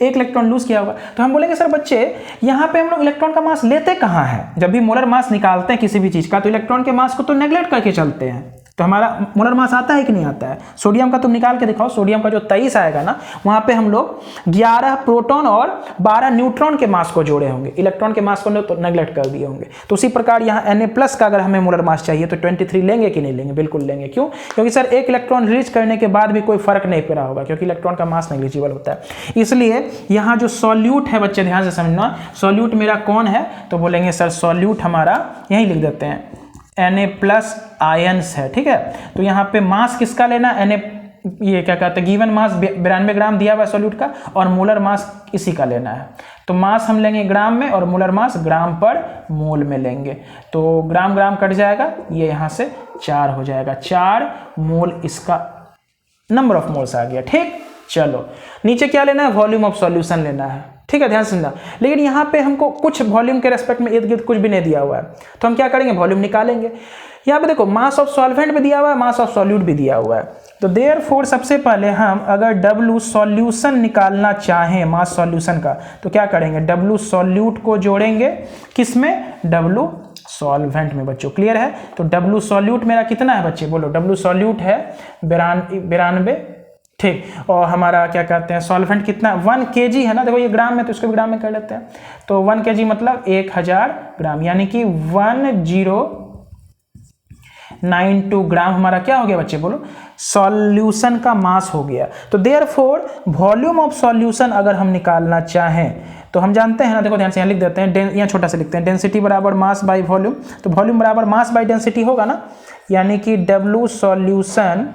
1 इलेक्ट्रॉन लूज किया होगा। तो हम बोलेंगे सर बच्चे यहाँ पे हम लोग इलेक्ट्रॉन का मास लेते कहाँ है, जब भी मोलर मास निकालते हैं किसी भी चीज का तो इलेक्ट्रॉन के मास को तो नेग्लेक्ट करके चलते हैं। तो हमारा मोलर मास आता है कि नहीं आता है। सोडियम का तुम निकाल के दिखाओ, सोडियम का जो 23 आएगा ना, वहां पे हम लोग 11 प्रोटॉन और 12 न्यूट्रॉन के मास को जोड़े होंगे, इलेक्ट्रॉन के मास को तो नेग्लेक्ट कर दिए होंगे। तो उसी प्रकार यहाँ Na+ का अगर हमें मोलर मास चाहिए तो 23 लेंगे कि नहीं लेंगे, बिल्कुल लेंगे। क्यों, क्योंकि सर 1 इलेक्ट्रॉन रिलीज करने के बाद भी कोई फर्क नहीं पड़ा होगा, क्योंकि इलेक्ट्रॉन का मास नेग्लिजिबल होता है। इसलिए यहाँ जो सॉल्यूट है बच्चे ध्यान से समझना, सॉल्यूट मेरा कौन है, तो बोलेंगे सर सॉल्यूट हमारा यही लिख देते हैं Na+ आयंस है, ठीक है। तो यहाँ पे मास किसका लेना, ये क्या कहते हैं गिवन मास 92 ग्राम दिया हुआ है सॉल्यूट का, और मोलर मास इसी का लेना है। तो मास हम लेंगे ग्राम में और मोलर मास ग्राम पर मोल में लेंगे, तो ग्राम ग्राम कट जाएगा, ये यहाँ से 4 हो जाएगा, 4 मोल इसका नंबर ऑफ मोल्स आ गया। ठीक, चलो नीचे क्या लेना है, वॉल्यूम ऑफ सॉल्यूशन लेना है, ठीक है, ध्यान से समझना। लेकिन यहाँ पे हमको कुछ वॉल्यूम के रेस्पेक्ट में इर्द गिर्द कुछ भी नहीं दिया हुआ है, तो हम क्या करेंगे, वॉल्यूम निकालेंगे। यहाँ पे देखो मास ऑफ सॉल्वेंट भी दिया हुआ है, मास ऑफ सॉल्यूट भी दिया हुआ है, तो देयरफॉर सबसे पहले हम अगर W सॉल्यूशन निकालना चाहें मास सॉल्यूशन का, तो क्या करेंगे, W सॉल्यूट को जोड़ेंगे किसमें, W सॉल्वेंट में बच्चों, क्लियर है। तो W सॉल्यूट मेरा कितना है बच्चे, बोलो, W सॉल्यूट है 92, ठीक, और हमारा क्या कहते हैं सॉल्वेंट कितना 1 kg है ना, देखो ये ग्राम में तो इसको भी ग्राम में कर लेते हैं, तो 1 kg मतलब 1000 ग्राम, यानी कि 1092 ग्राम हमारा क्या हो गया बच्चे, बोलो, सॉल्यूशन का मास हो गया। तो देयरफॉर वॉल्यूम ऑफ सॉल्यूशन अगर हम निकालना चाहें तो हम जानते हैं ना, देखो ध्यान से यहाँ लिख देते हैं, यहाँ छोटा सा लिखते हैं, डेंसिटी बराबर मास बाई वॉल्यूम, तो वॉल्यूम बराबर मास बाई डेंसिटी होगा ना, यानी कि W सॉल्यूशन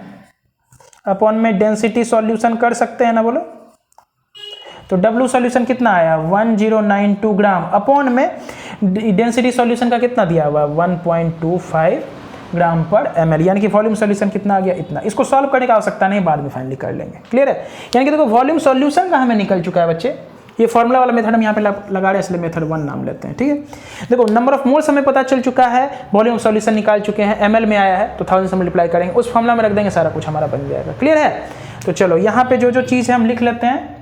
अपॉन में डेंसिटी सॉल्यूशन कर सकते हैं ना, बोलो। तो W सॉल्यूशन कितना आया 1092 ग्राम, अपॉन में डेंसिटी सॉल्यूशन का कितना दिया हुआ 1.25 ग्राम पर ml, यानी कि वॉल्यूम सॉल्यूशन कितना आ गया इतना। इसको सॉल्व करने का आवश्यकता नहीं, बाद में फाइनली कर लेंगे। क्लियर है? यानी कि देखो वॉल्यूम सॉल्यूशन का हमें निकल चुका है बच्चे। ये फॉर्मूला वाला मेथड हम यहाँ पे लगा रहे हैं, इसलिए मेथड 1 नाम लेते हैं। ठीक है, देखो नंबर ऑफ मोल्स हमें पता चल चुका है, वॉल्यूम सॉल्यूशन निकाल चुके हैं, ml में आया है तो 1000 से मल्टीप्लाई करेंगे, उस फॉर्मूला में रख देंगे, सारा कुछ हमारा बन जाएगा। क्लियर है? तो चलो यहाँ पे जो चीज़ है हम लिख लेते हैं।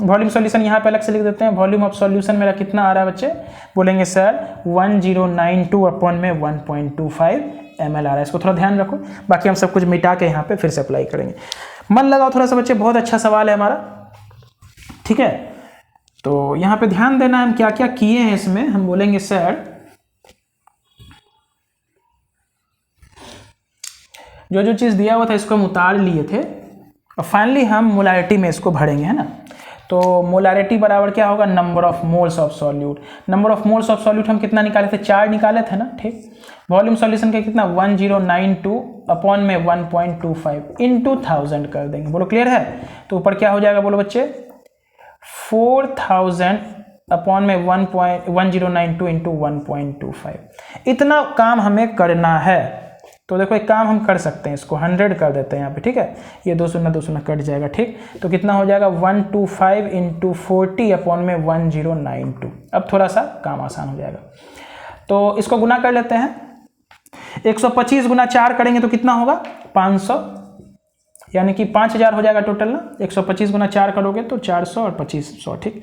वॉल्यूम सॉल्यूशन यहाँ पे अलग से लिख देते हैं। वॉल्यूम ऑफ सॉल्यूशन मेरा कितना आ रहा है बच्चे? बोलेंगे सर 1092 अपॉन में 1.25 ml आ रहा है। इसको थोड़ा ध्यान रखो, बाकी हम सब कुछ मिटा के यहाँ पे फिर से अप्लाई करेंगे। मन लगाओ थोड़ा सा बच्चे, बहुत अच्छा सवाल है हमारा। ठीक है, तो यहाँ पे ध्यान देना हम क्या क्या किए हैं इसमें। हम बोलेंगे सर जो चीज़ दिया हुआ था इसको हम उतार लिए थे और फाइनली हम मोलारिटी में इसको भरेंगे, है ना। तो मोलारिटी बराबर क्या होगा? Number of moles of solute. Number of moles of solute हम कितना निकाले थे? 4 निकाले थे ना। ठीक, वॉल्यूम सॉल्यूशन का कितना 1092 अपॉन में 1.25 इंटू 1000 कर देंगे। बोलो क्लियर है? तो ऊपर क्या हो जाएगा बोलो बच्चे? 4000 अपॉन में 1092 इंटू 1.25। इतना काम हमें करना है। तो देखो एक काम हम कर सकते हैं, इसको 100 कर देते हैं यहाँ पे। ठीक है, ये 2 शून्य कट जाएगा। ठीक, तो कितना हो जाएगा 125 इंटू 40 अपॉन में 1092। अब थोड़ा सा काम आसान हो जाएगा, तो इसको गुना कर लेते हैं। 125 गुना 4 करेंगे तो कितना होगा 500, यानी कि 5000 हो जाएगा टोटल ना। 125 गुना 4 करोगे तो 400 और 2500। ठीक,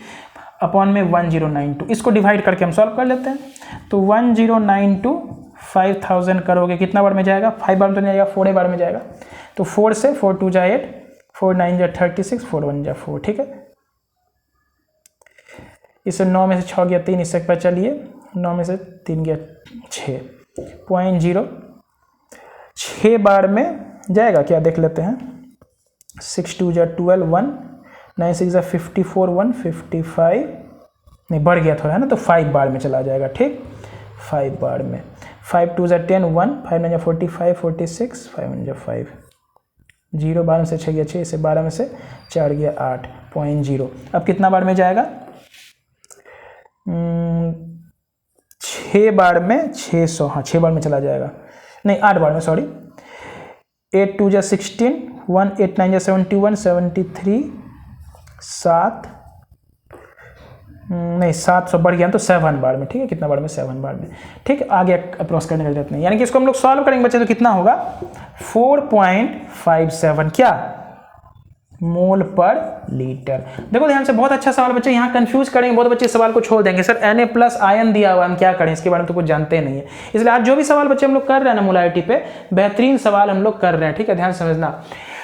अपॉन में 1092। इसको डिवाइड करके हम सॉल्व कर लेते हैं। तो 1092 5000 करोगे कितना बार में जाएगा? 5 बार में तो नहीं जाएगा, 4 बार में जाएगा। तो 4 से 4 2 जा 8, 4 9 जा 36, 4 1 जा 4। ठीक है, इससे 9 में से 6 गया 3, इससे बचा लिए 9 में से 3 गया 6.0, 6 बार में जाएगा क्या देख लेते हैं। 6 2 जा 12, 1 9 6 जा 54, 1 55, नहीं बढ़ गया थोड़ा है ना, तो 5 बार में चला जाएगा। ठीक, 5 बार में 5 2 जा 10, 1 5 9 जा 45, 46 5 1 जा 5, 0 12 में से 6 गया 6, इसे 12 में से 4 गया 8.0। अब कितना बार में जाएगा? 6 बार में 600, हाँ 6 बार में चला जाएगा, नहीं 8 बार में, सॉरी। 8 2 जा 16, 1 8 9 जा 71, 73 7 नहीं 700 बढ़ गया तो 7 बार में। ठीक है, कितना बार में? 7 बार में। ठीक है, आगे अप्रोच करने की जरूरत नहीं, यानी कि इसको हम लोग सॉल्व करेंगे बच्चे तो कितना होगा 4.57 क्या मोल पर लीटर। देखो ध्यान से, बहुत अच्छा सवाल बच्चे। यहाँ कंफ्यूज करेंगे बहुत बच्चे, सवाल को छोड़ देंगे सर Na+ आयन दिया हुआ हम क्या करें, इसके बारे में तो कुछ जानते नहीं है। इसलिए आज जो भी सवाल बच्चे हम लोग कर रहे हैं ना मोलारिटी पे, बेहतरीन सवाल हम लोग कर रहे हैं। ठीक है, ध्यान समझना।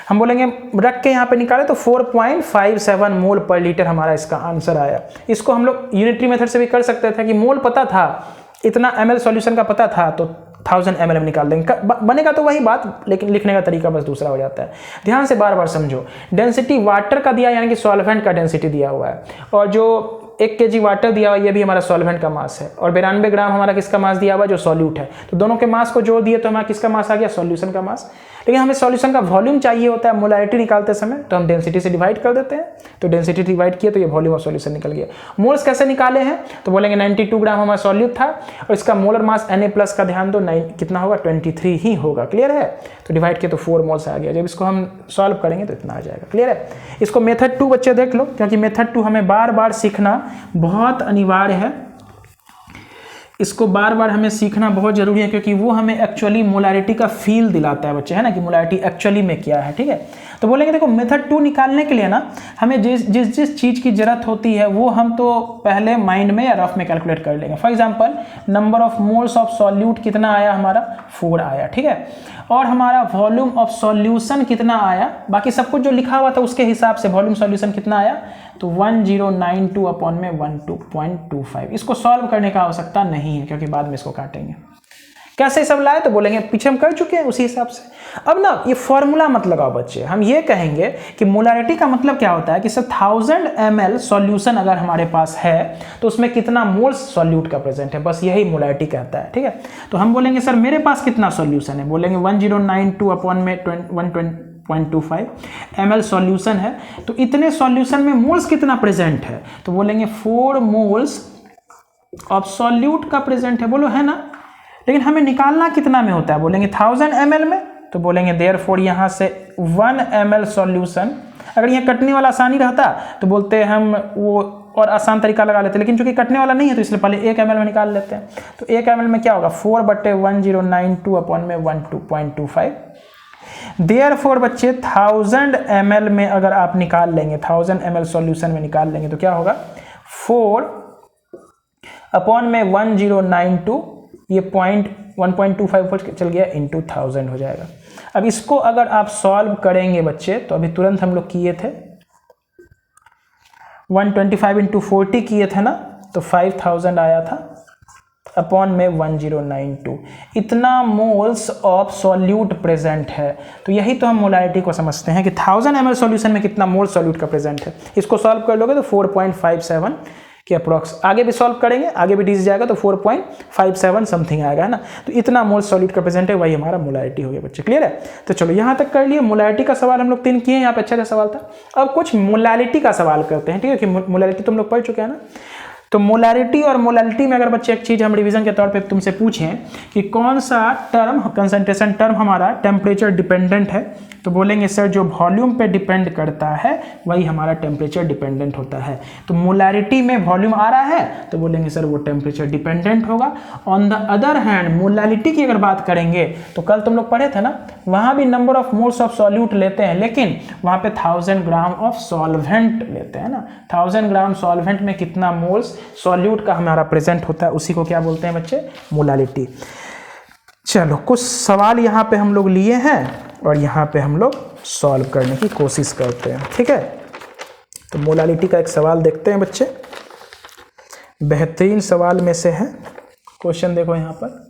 हम बोलेंगे रख के यहाँ पे निकाले तो 4.57 मोल पर लीटर हमारा इसका आंसर आया। इसको हम लोग यूनिटरी मेथड से भी कर सकते थे कि मोल पता था, इतना ml सॉल्यूशन का पता था तो 1000 ml में निकाल देंगे, बनेगा तो वही बात, लेकिन लिखने का तरीका बस दूसरा हो जाता है। ध्यान से बार बार समझो। डेंसिटी वाटर का दिया, यानी कि सॉल्वेंट का डेंसिटी दिया हुआ है, और जो 1 kg वाटर दिया हुआ है ये भी हमारा सॉल्वेंट का मास है, और 92 ग्राम हमारा किसका मास दिया हुआ है? जो सॉल्यूट है। तो दोनों के मास को जोड़ दिए तो हमारा किसका मास आ गया? सॉल्यूशन का मास। लेकिन हमें सॉल्यूशन का वॉल्यूम चाहिए होता है मोलारिटी निकालते समय, तो हम डेंसिटी से डिवाइड कर देते हैं। तो डेंसिटी डिवाइड किया तो ये वॉल्यूम ऑफ सॉल्यूशन निकल गया। मोल्स कैसे निकाले हैं? तो बोलेंगे 92 ग्राम हमारा सॉल्यूट था और इसका मोलर मास Na+ का ध्यान दो, कितना होगा 23 ही होगा। क्लियर है? तो डिवाइड किया तो 4 मोल्स आ गया। जब इसको हम सॉल्व करेंगे तो इतना आ जाएगा। क्लियर है? इसको मेथड 2 बच्चे देख लो, क्योंकि मेथड 2 हमें बार बार सीखना बहुत अनिवार्य है। इसको बार बार हमें सीखना बहुत जरूरी है, क्योंकि वो हमें एक्चुअली मोलारिटी का फील दिलाता है बच्चे, है ना, कि मोलारिटी एक्चुअली में क्या है। ठीक है, तो बोलेंगे देखो मेथड 2 निकालने के लिए ना हमें जिस चीज़ की जरूरत होती है वो हम तो पहले माइंड में या रफ में कैलकुलेट कर लेंगे। For example number of moles of solute कितना आया हमारा? 4 आया। ठीक है, और हमारा वॉल्यूम ऑफ सॉल्यूशन कितना आया? बाकी सब कुछ जो लिखा हुआ था उसके हिसाब से वॉल्यूम सॉल्यूशन कितना आया? तो 1092 अपॉन में 12.25। इसको सॉल्व करने का आवश्यकता नहीं है, क्योंकि बाद में इसको काटेंगे। कैसे सब लाए? तो बोलेंगे पीछे हम कर चुके हैं उसी हिसाब से। अब ना ये फॉर्मूला मत लगाओ बच्चे, हम ये कहेंगे कि मोलारिटी का मतलब क्या होता है कि सर 1000 ml सॉल्यूशन अगर हमारे पास है तो उसमें कितना मोल्स सॉल्यूट का प्रेजेंट है, बस यही मोलारिटी कहता है। ठीक है, तो हम बोलेंगे सर मेरे पास कितना सॉल्यूशन है? बोलेंगे 1092 अपॉन में 0.25 ml सॉल्यूशन है। तो इतने सॉल्यूशन में मोल्स कितना प्रेजेंट है, तो बोलेंगे 4 मोल्स ऑफ सॉल्यूट का प्रेजेंट है, बोलो है ना। लेकिन हमें निकालना कितना में होता है, बोलेंगे 1000 ml में, तो बोलेंगे देयरफॉर यहाँ से 1 ml सॉल्यूशन। अगर यहाँ कटने वाला आसानी रहता तो बोलते हैं हम वो और आसान तरीका लगा लेते, लेकिन चूंकि कटने वाला नहीं है तो इसलिए पहले 1 ml में निकाल लेते हैं। तो 1 ml में क्या होगा 4/1092 अपॉन में 12.25। देयरफॉर बच्चे 1000 ml में अगर आप निकाल लेंगे, 1000 ml सॉल्यूशन में निकाल लेंगे तो क्या होगा 4 अपॉन में 1092, ये 1.25 चल गया इंटू 1000 हो जाएगा। अब इसको अगर आप सॉल्व करेंगे बच्चे, तो अभी तुरंत हम लोग किए थे 125 इंटू 40 किए थे ना, तो 5000 आया था अपॉन में 1092, इतना मोल्स ऑफ सॉल्यूट प्रेजेंट है। तो यही तो हम मोलारिटी को समझते हैं कि 1000 ml सॉल्यूशन में कितना मोल सॉल्यूट का प्रेजेंट है। इसको सॉल्व कर लोगे तो 4.57 के अप्रॉक्स, आगे भी सॉल्व करेंगे, आगे भी डीज जाएगा तो 4.57 समथिंग आएगा, है ना। तो इतना मोल सॉल्यूट का प्रेजेंट है, वही हमारा मोलारिटी हो गया बच्चे, क्लियर है। तो चलो यहाँ तक कर लिए, मोलारिटी का सवाल हम लोग 3 किए, यहाँ पे अच्छा सवाल था। अब कुछ मोलालिटी का सवाल करते हैं, ठीक है, कि मोलालिटी तुम लोग पढ़ चुके हैं ना। तो मोलारिटी और मोलालिटी में अगर बच्चे एक चीज़ हम रिवीजन के तौर पे तुमसे पूछें कि कौन सा टर्म, कंसंट्रेशन टर्म हमारा टेम्परेचर डिपेंडेंट है, तो बोलेंगे सर जो वॉल्यूम पे डिपेंड करता है वही हमारा टेम्परेचर डिपेंडेंट होता है। तो मोलारिटी में वॉल्यूम आ रहा है तो बोलेंगे सर वो टेम्परेचर डिपेंडेंट होगा। On the other hand molality की अगर बात करेंगे तो कल तुम लोग पढ़े थे ना, वहाँ भी number of moles of solute लेते हैं, लेकिन वहाँ पे 1000 ग्राम ऑफ सॉल्वेंट लेते हैं ना। 1000 ग्राम सॉल्वेंट में कितना मोल्स सॉल्यूट का हमारा प्रेजेंट होता है, उसी को क्या बोलते हैं बच्चे, मोलालिटी। चलो कुछ सवाल यहाँ पे हम लोग लिए हैं और यहाँ पे हम लोग सॉल्व करने की कोशिश करते हैं, ठीक है। तो मोलालिटी का एक सवाल देखते हैं बच्चे, बेहतरीन सवाल में से है। क्वेश्चन देखो यहाँ पर,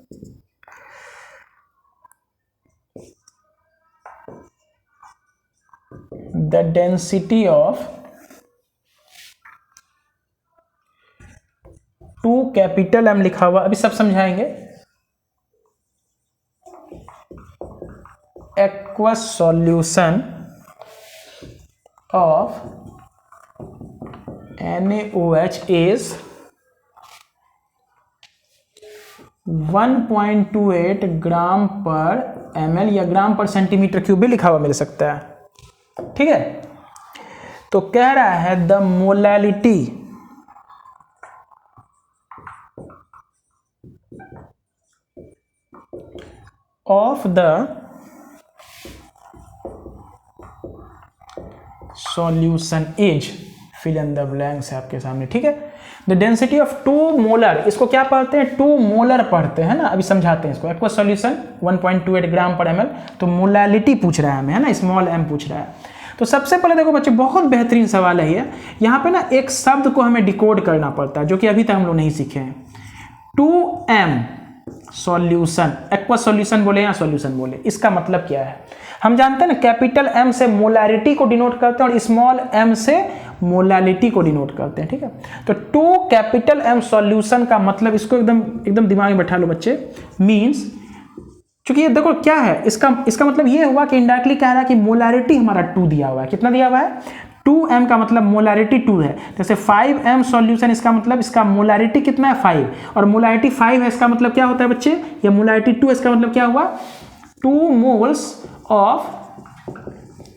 the density of 2 capital M लिखा हुआ, अभी सब समझाएंगे। Aqueous solution of NaOH is 1.28 ग्राम पर ml या ग्राम पर सेंटीमीटर क्यूब भी लिखा हुआ मिल सकता है, ठीक है। तो कह रहा है the molality of the solution is, fill in the blanks है आपके सामने, ठीक है। द डेंसिटी ऑफ 2 मोलर, इसको क्या पढ़ते हैं 2 मोलर पढ़ते हैं ना, अभी समझाते हैं इसको। एक्वस सॉल्यूशन 1.28 ग्राम पर ml, तो मोलालिटी पूछ रहा है हमें, है ना, स्मॉल m पूछ रहा है। तो सबसे पहले देखो बच्चे, बहुत बेहतरीन सवाल है ये। यहाँ पे ना एक शब्द को हमें डिकोड करना पड़ता है, जो कि अभी तक हम लोग नहीं सीखे हैं। 2m सॉल्यूशन, एक्वस सॉल्यूशन बोले या सॉल्यूशन बोले, इसका मतलब क्या है हम जानते हैं ना। कैपिटल M से मोलारिटी को डिनोट करते हैं और स्मॉल m से मोलालिटी को डिनोट करते हैं, ठीक है। तो 2 कैपिटल M सॉल्यूशन का मतलब, इसको एकदम दिमाग में बैठा लो बच्चे, मींस, क्योंकि ये देखो क्या है, इसका मतलब ये हुआ कि इनडायरेक्टली कह रहा है कि मोलारिटी हमारा 2 दिया हुआ है। कितना दिया हुआ है 2m का मतलब मोलारिटी 2 है। जैसे 5m सॉल्यूशन, इसका मतलब इसका मोलारिटी कितना है 5, और मोलारिटी 5 है, इसका मतलब क्या होता है बच्चे, ये मोलारिटी 2, इसका मतलब क्या हुआ 2 moles of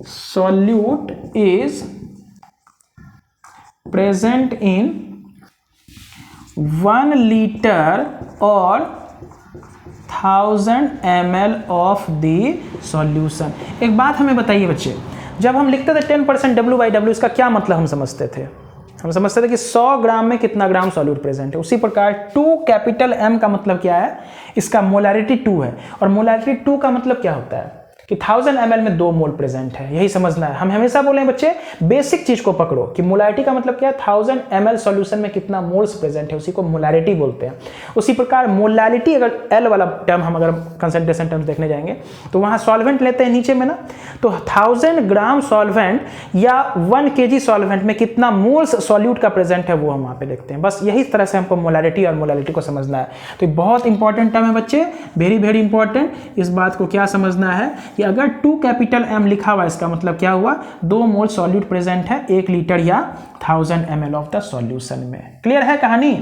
solute is present in 1 litre और 1000 ml ऑफ द सॉल्यूशन। एक बात हमें बताइए बच्चे, जब हम लिखते थे 10% W/W, इसका क्या मतलब हम समझते थे? हम समझते थे कि 100 ग्राम में कितना ग्राम सॉल्यूट प्रेजेंट है। उसी प्रकार 2 कैपिटल M का मतलब क्या है, इसका मोलारिटी 2 है, और मोलारिटी 2 का मतलब क्या होता है कि 1000 ml में 2 मोल प्रेजेंट है। यही समझना है। हम हमेशा बोले बच्चे, बेसिक चीज को पकड़ो कि मोलारिटी का मतलब क्या है, 1000 ml सॉल्यूशन में कितना मोल्स प्रेजेंट है, उसी को मोलारिटी बोलते हैं। उसी प्रकार मोलालिटी, अगर L वाला टर्म हम अगर कंसंट्रेशन टर्म्स देखने जाएंगे तो वहां सॉल्वेंट लेते हैं नीचे में ना, तो 1000 ग्राम सॉल्वेंट या 1 kg सॉल्वेंट में कितना मोल्स सॉल्यूट का प्रेजेंट है वो हम वहां पे देखते हैं। बस यही तरह से हमको मोलारिटी और मोलालिटी को समझना है। तो बहुत इंपॉर्टेंट टर्म है बच्चे, वेरी वेरी इंपॉर्टेंट। इस बात को क्या समझना है कि अगर 2 कैपिटल M लिखा हुआ है, इसका मतलब क्या हुआ, 2 मोल सॉल्यूट प्रेजेंट है 1 लीटर या 1000 ml ऑफ द सॉल्यूशन में। क्लियर है कहानी?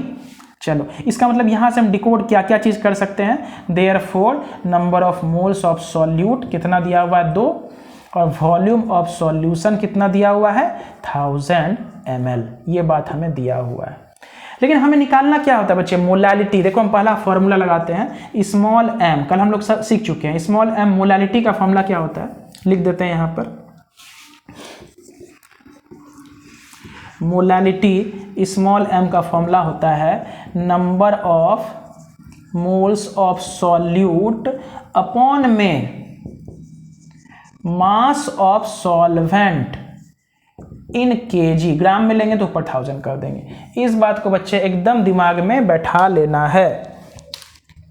चलो, इसका मतलब यहां से हम डिकोड क्या क्या चीज कर सकते हैं। Therefore number of moles of solute कितना दिया हुआ है, 2, और वॉल्यूम ऑफ सॉल्यूशन कितना दिया हुआ है, 1000 ml। ये बात हमें दिया हुआ है। लेकिन हमें निकालना क्या होता है बच्चे, मोलालिटी। देखो हम पहला फॉर्मूला लगाते हैं, स्मॉल m, कल हम लोग सीख चुके हैं। स्मॉल m मोलालिटी का फॉर्मूला क्या होता है, लिख देते हैं यहां पर। मोलालिटी स्मॉल m का फॉर्मूला होता है number of moles of solute upon में mass of solvent in KG. Gram में लेंगे तो ऊपर 1000 कर देंगे। इस बात को बच्चे एकदम दिमाग में बैठा लेना है।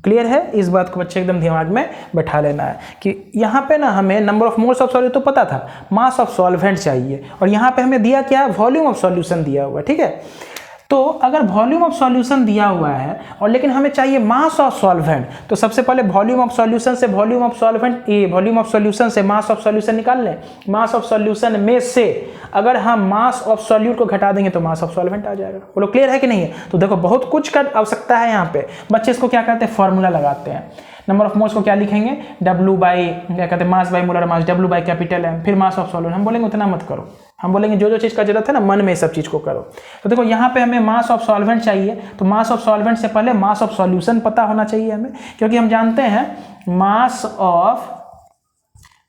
क्लियर है? इस बात को बच्चे एकदम दिमाग में बैठा लेना है कि यहाँ पे ना हमें number of moles of solute तो पता था, मास ऑफ सॉल्वेंट चाहिए, और यहाँ पे हमें दिया क्या है, वॉल्यूम ऑफ सॉल्यूशन दिया हुआ है। ठीक है, तो अगर वॉल्यूम ऑफ सॉल्यूशन दिया हुआ है और लेकिन हमें चाहिए मास ऑफ सॉल्वेंट, तो सबसे पहले वॉल्यूम ऑफ सॉल्यूशन से वॉल्यूम ऑफ सॉल्वेंट, ये वॉल्यूम ऑफ सॉल्यूशन से मास ऑफ सॉल्यूशन निकाल लें। मास ऑफ सॉल्यूशन में से अगर हम मास ऑफ सॉल्यूट को घटा देंगे तो मास ऑफ सॉल्वेंट आ जाएगा। बोलो क्लियर है कि नहीं है? तो देखो बहुत कुछ का आवश्यकता है यहाँ पे। बच्चे इसको क्या करते हैं, फॉर्मूला लगाते हैं। नंबर ऑफ मोल्स को क्या लिखेंगे, W बाई क्या कहते हैं, mass by molar mass, W by capital M, फिर मास ऑफ सॉल्यूट। हम बोलेंगे उतना मत करो, हम बोलेंगे जो जो चीज़ का जरूरत है ना, मन में सब चीज़ को करो। तो देखो यहाँ पे हमें मास ऑफ सॉल्वेंट चाहिए, तो मास ऑफ सॉल्वेंट से पहले मास ऑफ सॉल्यूशन पता होना चाहिए हमें, क्योंकि हम जानते हैं मास ऑफ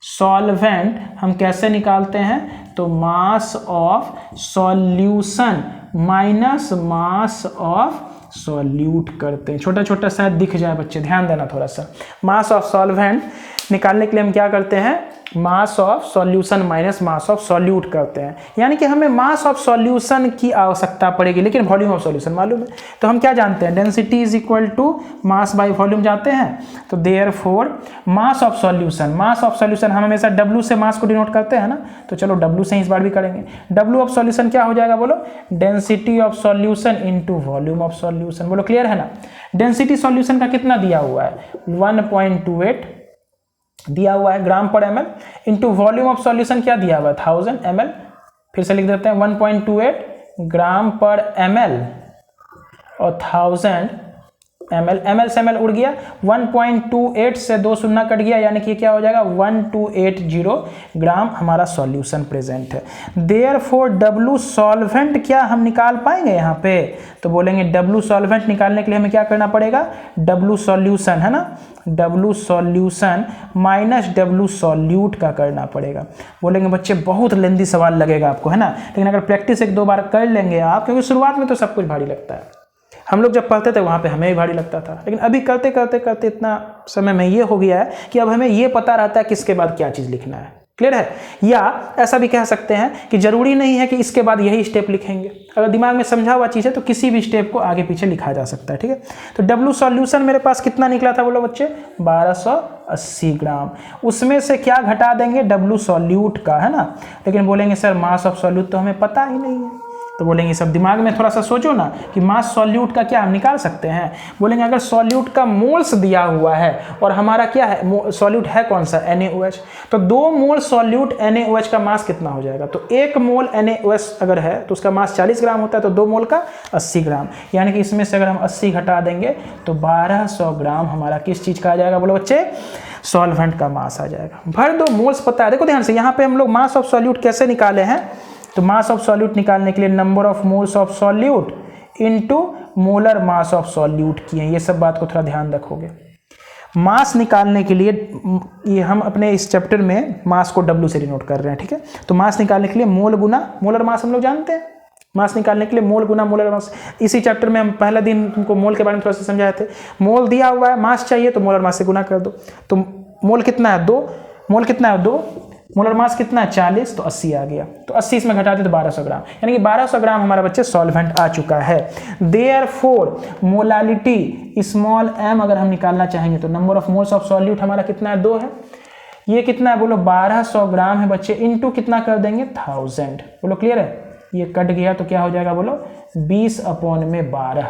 सॉल्वेंट हम कैसे निकालते हैं, तो mass of solution minus mass of solute करते हैं। छोटा छोटा शायद दिख जाए बच्चे, ध्यान देना थोड़ा सा। मास ऑफ सॉल्वेंट निकालने के लिए हम क्या करते हैं, mass of solution minus mass of solute करते हैं। यानी कि हमें मास ऑफ सॉल्यूशन की आवश्यकता पड़ेगी, लेकिन वॉल्यूम ऑफ सॉल्यूशन मालूम है। तो हम क्या जानते हैं, density is equal to mass by volume जानते हैं। तो देयरफॉर मास ऑफ सॉल्यूशन हम हमेशा W से मास को डिनोट करते हैं ना, तो चलो W से इस बार भी करेंगे। W ऑफ सॉल्यूशन क्या हो जाएगा, बोलो density of solution into volume of solution. बोलो क्लियर है ना? डेंसिटी सॉल्यूशन का कितना दिया हुआ है, 1.28 दिया हुआ है ग्राम पर ml, into volume of solution क्या दिया हुआ है, 1000 ml। फिर से लिख देते हैं 1.28 ग्राम पर ml और 1000 ml। ml से ml उड़ गया, 1.28 से 2 शून्य कट गया, यानी कि क्या हो जाएगा 1280 ग्राम हमारा सॉल्यूशन प्रेजेंट है। देयरफॉर W सॉल्वेंट क्या हम निकाल पाएंगे यहाँ पे, तो बोलेंगे W सॉल्वेंट निकालने के लिए हमें क्या करना पड़ेगा, W सॉल्यूशन है ना, W solution minus W solute का करना पड़ेगा। बोलेंगे बच्चे बहुत लेंदी सवाल लगेगा आपको, है ना, लेकिन अगर प्रैक्टिस 1-2 बार कर लेंगे आप, क्योंकि शुरुआत में तो सब कुछ भारी लगता है। हम लोग जब पढ़ते थे वहाँ पे हमें भी भारी लगता था, लेकिन अभी करते करते करते इतना समय में ये हो गया है कि अब हमें ये पता रहता है किसके बाद क्या चीज़ लिखना है। क्लियर है? या ऐसा भी कह सकते हैं कि जरूरी नहीं है कि इसके बाद यही स्टेप लिखेंगे, अगर दिमाग में समझा हुआ चीज़ है तो किसी भी स्टेप को आगे पीछे लिखा जा सकता है। ठीक है, तो W सॉल्यूशन मेरे पास कितना निकला था, बोलो बच्चे 1280 ग्राम। उसमें से क्या घटा देंगे, W सॉल्यूट का, है ना। लेकिन बोलेंगे सर मास ऑफ सॉल्यूट तो हमें पता ही नहीं है, तो बोलेंगे सब दिमाग में थोड़ा सा सोचो ना कि मास सॉल्यूट का क्या हम निकाल सकते हैं। बोलेंगे अगर सॉल्यूट का मोल्स दिया हुआ है और हमारा क्या है, सॉल्यूट है कौन सा, NaOH, तो 2 मोल सॉल्यूट NaOH का मास कितना हो जाएगा, तो 1 मोल NaOH अगर है तो उसका मास 40 ग्राम होता है, तो 2 मोल का 80 ग्राम, यानी कि इसमें से अगर हम 80 घटा देंगे तो 1200 ग्राम हमारा किस चीज़ का आ जाएगा, बोलो बच्चे सॉल्वेंट का मास आ जाएगा। भर दो, मोल्स पता है। देखो ध्यान से, यहाँ पे हम लोग मास ऑफ सॉल्यूट कैसे निकाले हैं, तो मास ऑफ सॉल्यूट निकालने के लिए number of moles of solute into molar mass of solute किए हैं। ये सब बात को थोड़ा ध्यान रखोगे। मास निकालने के लिए ये हम अपने इस चैप्टर में मास को W से डिनोट कर रहे हैं। ठीक है, तो मास निकालने के लिए मोल गुना मोलर मास हम लोग जानते हैं। मास निकालने के लिए मोल गुना मोलर मास, इसी चैप्टर में हम पहला दिन तुमको मोल के बारे में थोड़ा सा समझाए थे। मोल दिया हुआ है, मास चाहिए तो मोलर मास से गुना कर दो। तो मोल कितना है 2, मोल कितना है 2, मोलर मास कितना है 40, तो 80 आ गया। तो 80 इसमें घटा दे तो 1200 ग्राम, यानी कि 1200 ग्राम हमारा बच्चे सॉल्वेंट आ चुका है। देयरफॉर मोलालिटी स्मॉल m अगर हम निकालना चाहेंगे तो number of moles of solute हमारा कितना है 2 है। ये कितना है, बोलो 1200 ग्राम है बच्चे, इनटू कितना कर देंगे 1000। बोलो क्लियर है? ये कट गया तो क्या हो जाएगा, बोलो 20/12।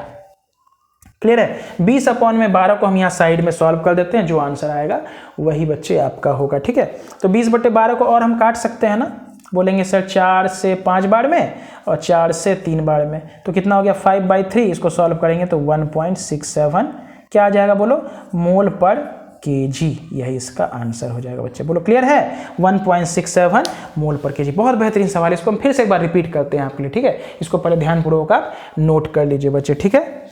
क्लियर है। 20/12 को हम यहाँ साइड में सॉल्व कर देते हैं, जो आंसर आएगा वही बच्चे आपका होगा। ठीक है, तो 20/12 को और हम काट सकते हैं ना, बोलेंगे सर 4 से 5 बार में और 4 से 3 बार में, तो कितना हो गया 5/3। इसको सॉल्व करेंगे तो 1.67 क्या आ जाएगा बोलो, मोल पर केजी, यही इसका आंसर हो जाएगा बच्चे। बोलो क्लियर है, 1.67 मोल पर केजी। बहुत बेहतरीन सवाल है, इसको हम फिर से एक बार रिपीट करते हैं आपके लिए। ठीक है, इसको पहले ध्यानपूर्वक आप नोट कर लीजिए बच्चे। ठीक है,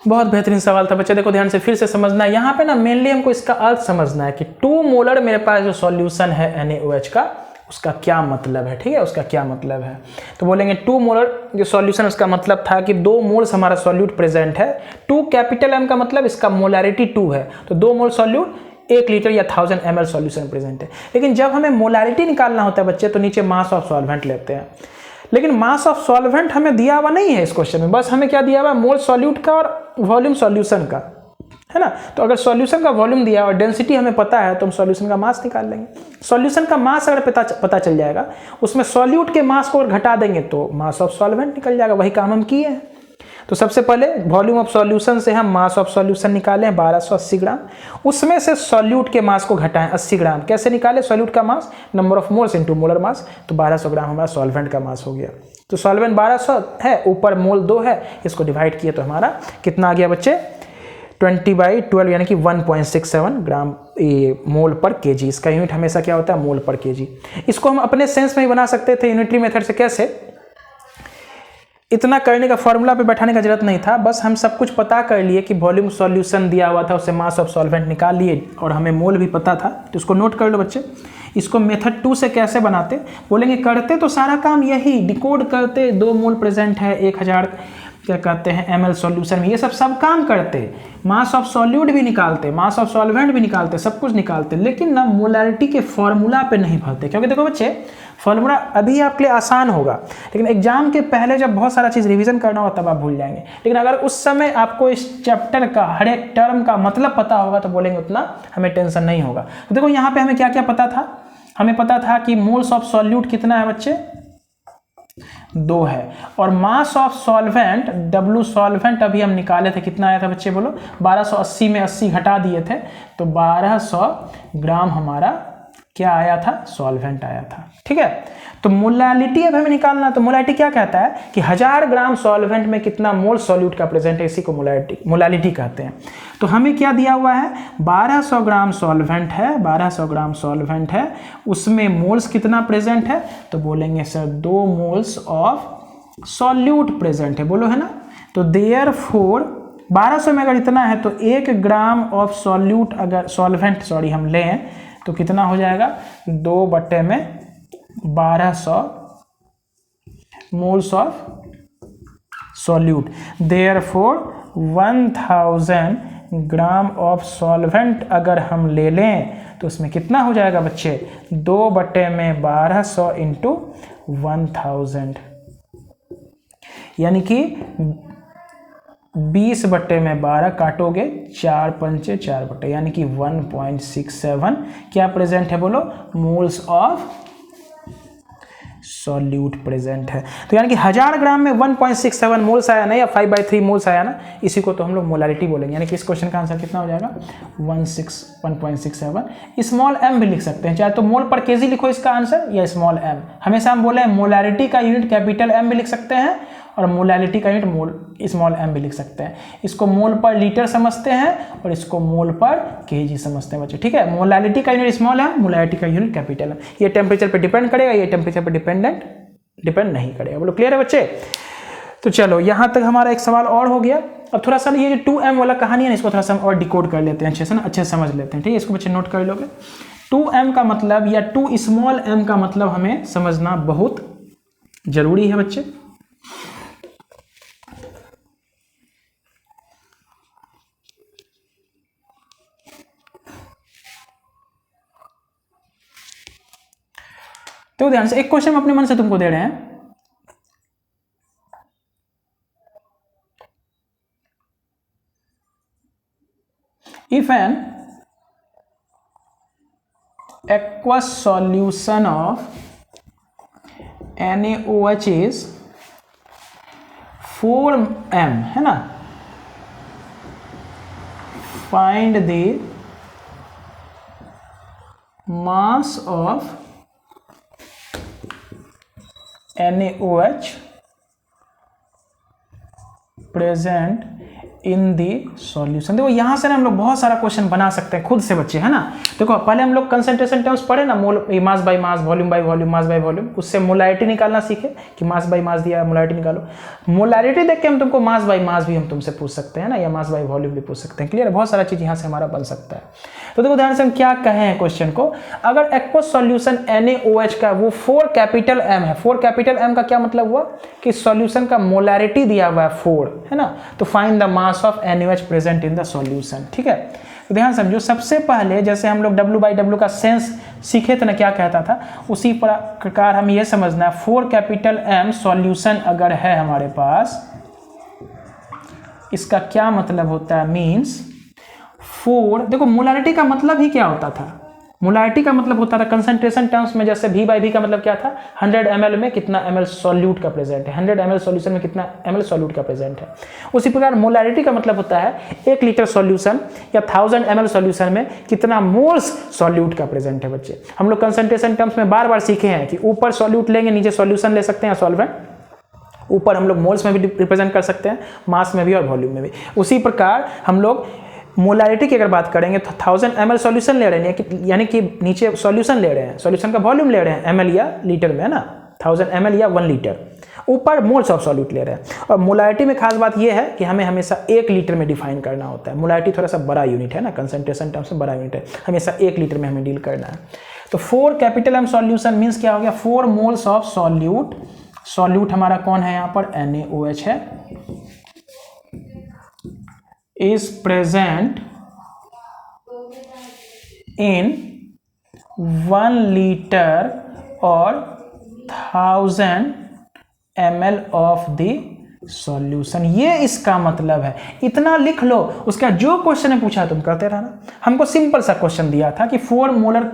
बहुत बेहतरीन सवाल था बच्चे। देखो ध्यान से फिर से समझना है, यहाँ पे ना मेनली हमको इसका अर्थ समझना है कि 2 मोलर मेरे पास जो सॉल्यूशन है NaOH का, उसका क्या मतलब है। ठीक है, उसका क्या मतलब है, तो बोलेंगे 2 मोलर जो सॉल्यूशन, उसका मतलब था कि 2 मोल्स हमारा सॉल्यूट प्रेजेंट है। 2 कैपिटल M का मतलब इसका मोलारिटी 2 है, तो 2 मोल सॉल्यूट 1 लीटर या 1000 ml सॉल्यूशन प्रेजेंट है। लेकिन जब हमें मोलारिटी निकालना होता है बच्चे, तो नीचे मास ऑफ सॉल्वेंट लेते हैं। लेकिन मास ऑफ सॉल्वेंट हमें दिया हुआ नहीं है इस क्वेश्चन में, बस हमें क्या दिया हुआ है, मोल सॉल्यूट का और वॉल्यूम सॉल्यूशन का, है ना। तो अगर सॉल्यूशन का वॉल्यूम दिया और डेंसिटी हमें पता है, तो हम सॉल्यूशन का मास निकाल लेंगे। सॉल्यूशन का मास अगर पता चल जाएगा, उसमें सॉल्यूट के मास को घटा देंगे तो मास ऑफ सॉल्वेंट निकल जाएगा। वही काम हम किए हैं। तो सबसे पहले वॉल्यूम ऑफ सॉल्यूशन से हम मास ऑफ सॉल्यूशन निकालें 1280 ग्राम, उसमें से सॉल्यूट के मास को घटाएं 80 ग्राम। कैसे निकाले सॉल्यूट का mass, number of moles into molar mass, तो 1200 ग्राम हमारा सॉल्वेंट का मास हो गया। तो सॉल्वेंट 1200 है, ऊपर मोल 2 है, इसको डिवाइड किए तो हमारा कितना आ गया बच्चे, 20/12 यानी कि 1.67 ग्राम मोल पर केजी। इसका यूनिट हमेशा क्या होता है, मोल पर केजी। इसको हम अपने सेंस में ही बना सकते थे यूनिटरी मेथड से। कैसे, इतना करने का फॉर्मूला पे बैठाने का जरूरत नहीं था, बस हम सब कुछ पता कर लिए कि वॉल्यूम सॉल्यूशन दिया हुआ था, उससे मास ऑफ सॉल्वेंट निकाल लिए और हमें मोल भी पता था। तो इसको नोट कर लो बच्चे। इसको मेथड 2 से कैसे बनाते, बोलेंगे करते तो सारा काम यही, डिकोड करते, 2 मोल प्रेजेंट है 1000 क्या कहते हैं ml सॉल्यूशन में, ये सब काम करते, मास ऑफ सॉल्यूट भी निकालते, मास ऑफ सॉल्वेंट भी निकालते, सब कुछ निकालते, लेकिन ना मोलारिटी के फॉर्मूला पे नहीं भरते। क्योंकि देखो बच्चे, फॉर्मूला अभी आपके लिए आसान होगा, लेकिन एग्जाम के पहले जब बहुत सारा चीज़ रिवीजन करना होगा तब आप भूल जाएंगे। लेकिन अगर उस समय आपको इस चैप्टर का हर एक टर्म का मतलब पता होगा, तो बोलेंगे उतना हमें टेंशन नहीं होगा। तो देखो यहाँ पे हमें क्या क्या पता था, हमें पता था कि मोल्स ऑफ सॉल्यूट कितना है बच्चे, 2 है, और मास ऑफ सॉल्वेंट W सॉल्वेंट अभी हम निकाले थे, कितना आया था बच्चे बोलो, 1280 में 80 घटा दिए थे, तो 1200 ग्राम हमारा क्या आया था, सॉल्वेंट आया था। ठीक है, तो मोलालिटी अब हमें निकालना, तो मोलालिटी क्या कहता है कि 1000 ग्राम सॉल्वेंट में कितना मोल सॉल्यूट का प्रेजेंट है, इसी को मोलालिटी कहते हैं। तो हमें क्या दिया हुआ है, 1200 ग्राम सॉल्वेंट है, 1200 ग्राम सॉल्वेंट है, उसमें मोल्स कितना प्रेजेंट है, तो बोलेंगे sir 2 moles of solute present है, बोलो है ना। तो देयरफॉर 1200 में अगर इतना है, तो 1 ग्राम ऑफ सॉल्यूट अगर सॉल्वेंट हम लें, तो कितना हो जाएगा, 2/1200 moles of solute. Therefore 1000 gram of solvent अगर हम ले लें, तो उसमें कितना हो जाएगा बच्चे, 2/1200 इंटू 1000, यानी कि 20/12 काटोगे 4 पंचे 4 यानी कि 1.67 क्या प्रेजेंट है बोलो, मोल्स ऑफ सॉल्यूट प्रेजेंट है। तो यानी कि 1000 ग्राम में 1.67 मोल्स आया ना, या 5/3 मोल्स आया ना, इसी को तो हम लोग मोलारिटी बोलेंगे। यानी कि इस क्वेश्चन का आंसर कितना हो जाएगा, 1.67। स्मॉल m भी लिख सकते हैं, चाहे तो मोल पर केजी लिखो इसका आंसर, या स्मॉल m। हमेशा हम बोले मोलारिटी का यूनिट कैपिटल M भी लिख सकते हैं, और मोलालिटी का यूनिट मोल स्मॉल m भी लिख सकते हैं। इसको मोल पर लीटर समझते हैं और इसको मोल पर केजी समझते हैं बच्चे। ठीक है, मोलालिटी का यूनिट स्मॉल है, मोलालिटी का यूनिट कैपिटल है। ये टेम्परेचर पे डिपेंड करेगा, ये टेम्परेचर पे डिपेंड नहीं करेगा। बोलो क्लियर है बच्चे। तो चलो यहाँ तक हमारा एक सवाल और हो गया। अब थोड़ा सा ये जो 2m वाला कहानी है ना, इसको थोड़ा सा हम और डिकोड कर लेते हैं अच्छे से ना, अच्छे से समझ लेते हैं। ठीक है, इसको बच्चे नोट कर लोगे। 2m का मतलब या 2 स्मॉल m का मतलब हमें समझना बहुत जरूरी है बच्चे। तो ध्यान से एक क्वेश्चन अपने मन से तुमको दे रहे हैं, if an aqueous solution of NaOH is 4m, है ना, find the mass of NaOH present in the solution. देखो यहाँ से ना हम लोग बहुत सारा क्वेश्चन बना सकते हैं खुद से बच्चे, है ना। देखो पहले हम लोग कंसंट्रेशन टर्म्स पढ़े ना, mole mass by mass, volume by volume, mass by volume, उससे मोलैरिटी निकालना सीखे कि मास बाय मास दिया है मोलैरिटी निकालो। मोलैरिटी देख के हम तुमको मास बाय मास भी हम तुमसे पूछ सकते हैं ना, या मास बाय वॉल्यूम भी पूछ सकते हैं। क्लियर है, बहुत सारा चीज़ यहाँ से हमारा बन सकता है। तो देखो ध्यान से हम क्या कहे हैं क्वेश्चन को, अगर एक्वस सॉल्यूशन NaOH का वो 4 कैपिटल M है, 4 कैपिटल M का क्या मतलब हुआ कि सॉल्यूशन का मोलैरिटी दिया हुआ है 4, है ना, तो find the mass of NaOH present in the solution. ठीक है, तो ध्यान समझो, सबसे पहले जैसे हम लोग W/W का सेंस सीखे थे ना, क्या कहता था, उसी प्रकार हम ये समझना है 4 कैपिटल M सॉल्यूशन अगर है हमारे पास, इसका क्या मतलब होता है, मीन्स 4, देखो मोलैरिटी का मतलब ही क्या होता था, मोलैरिटी का मतलब होता था कंसंट्रेशन टर्म्स में, जैसे V/V का मतलब क्या था, 100 ml में कितना ml सॉल्यूट का प्रेजेंट है, 100 ml सॉल्यूशन में कितना ml सॉल्यूट का प्रेजेंट है। उसी प्रकार मोलैरिटी का मतलब होता है 1 लीटर सॉल्यूशन या 1000 ml सॉल्यूशन में कितना मोल्स सॉल्यूट का प्रेजेंट है। बच्चे हम लोग कंसंट्रेशन टर्म्स में बार बार सीखे हैं कि ऊपर सॉल्यूट लेंगे, नीचे सॉल्यूशन ले सकते हैं, सॉल्वेंट, ऊपर हम लोग मोल्स में भी रिप्रेजेंट कर सकते हैं, मास में भी और वॉल्यूम में भी। उसी प्रकार हम लोग मोलैरिटी की अगर बात करेंगे तो 1000 ml सॉल्यूशन ले रहे हैं, यानी कि नीचे सॉल्यूशन ले रहे हैं, सॉल्यूशन का वॉल्यूम ले रहे हैं ml या लीटर में, है ना, 1000 ml या 1 लीटर, ऊपर मोल्स ऑफ सॉल्यूट ले रहे हैं। और मोलैरिटी में खास बात यह है कि हमें हमेशा 1 लीटर में डिफाइन करना होता है। मोलैरिटी थोड़ा सा बड़ा यूनिट है ना, कंसंट्रेशन टर्म्स में बड़ा यूनिट है, हमेशा 1 लीटर में हमें डील करना है। तो 4 कैपिटल M सॉल्यूशन मीन्स क्या हो गया, 4 मोल्स ऑफ सॉल्यूट, सॉल्यूट हमारा कौन है यहाँ पर, NaOH है, is present in 1 liter और 1000 ml of the सॉल्यूशन। ये इसका मतलब है, इतना लिख लो, उसका जो क्वेश्चन है पूछा तुम करते रहना। हमको सिंपल सा क्वेश्चन दिया था कि 4 मोलर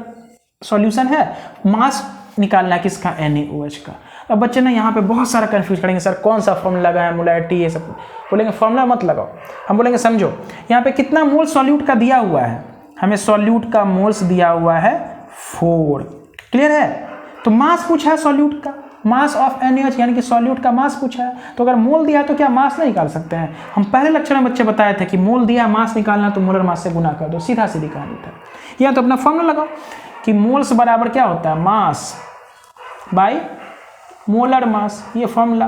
सॉल्यूशन है, मास निकालना है किसका, NaOH का। अब बच्चे ना यहाँ पे बहुत सारा कंफ्यूज करेंगे, सर कौन सा फॉर्मूला लगाए, मोलैरिटी, ये सब बोलेंगे, फॉर्मूला मत लगाओ, हम बोलेंगे समझो यहाँ पे कितना मोल सॉल्यूट का दिया हुआ है, हमें सॉल्यूट का मोल्स दिया हुआ है 4, क्लियर है। तो मास पूछा है सॉल्यूट का, मास ऑफ NaOH यानी कि सॉल्यूट का मास पूछा है, तो अगर मोल दिया तो क्या मास नहीं निकाल सकते हैं। हम पहले लेक्चर में बच्चे बताए थे कि मोल दिया मास निकालना तो मोलर मास से गुना कर दो, सीधा सीधी कहानी था। यहाँ तो अपना फॉर्मूला लगाओ कि मोल्स बराबर क्या होता है, मास बाई मोलर मास, ये फॉर्मूला।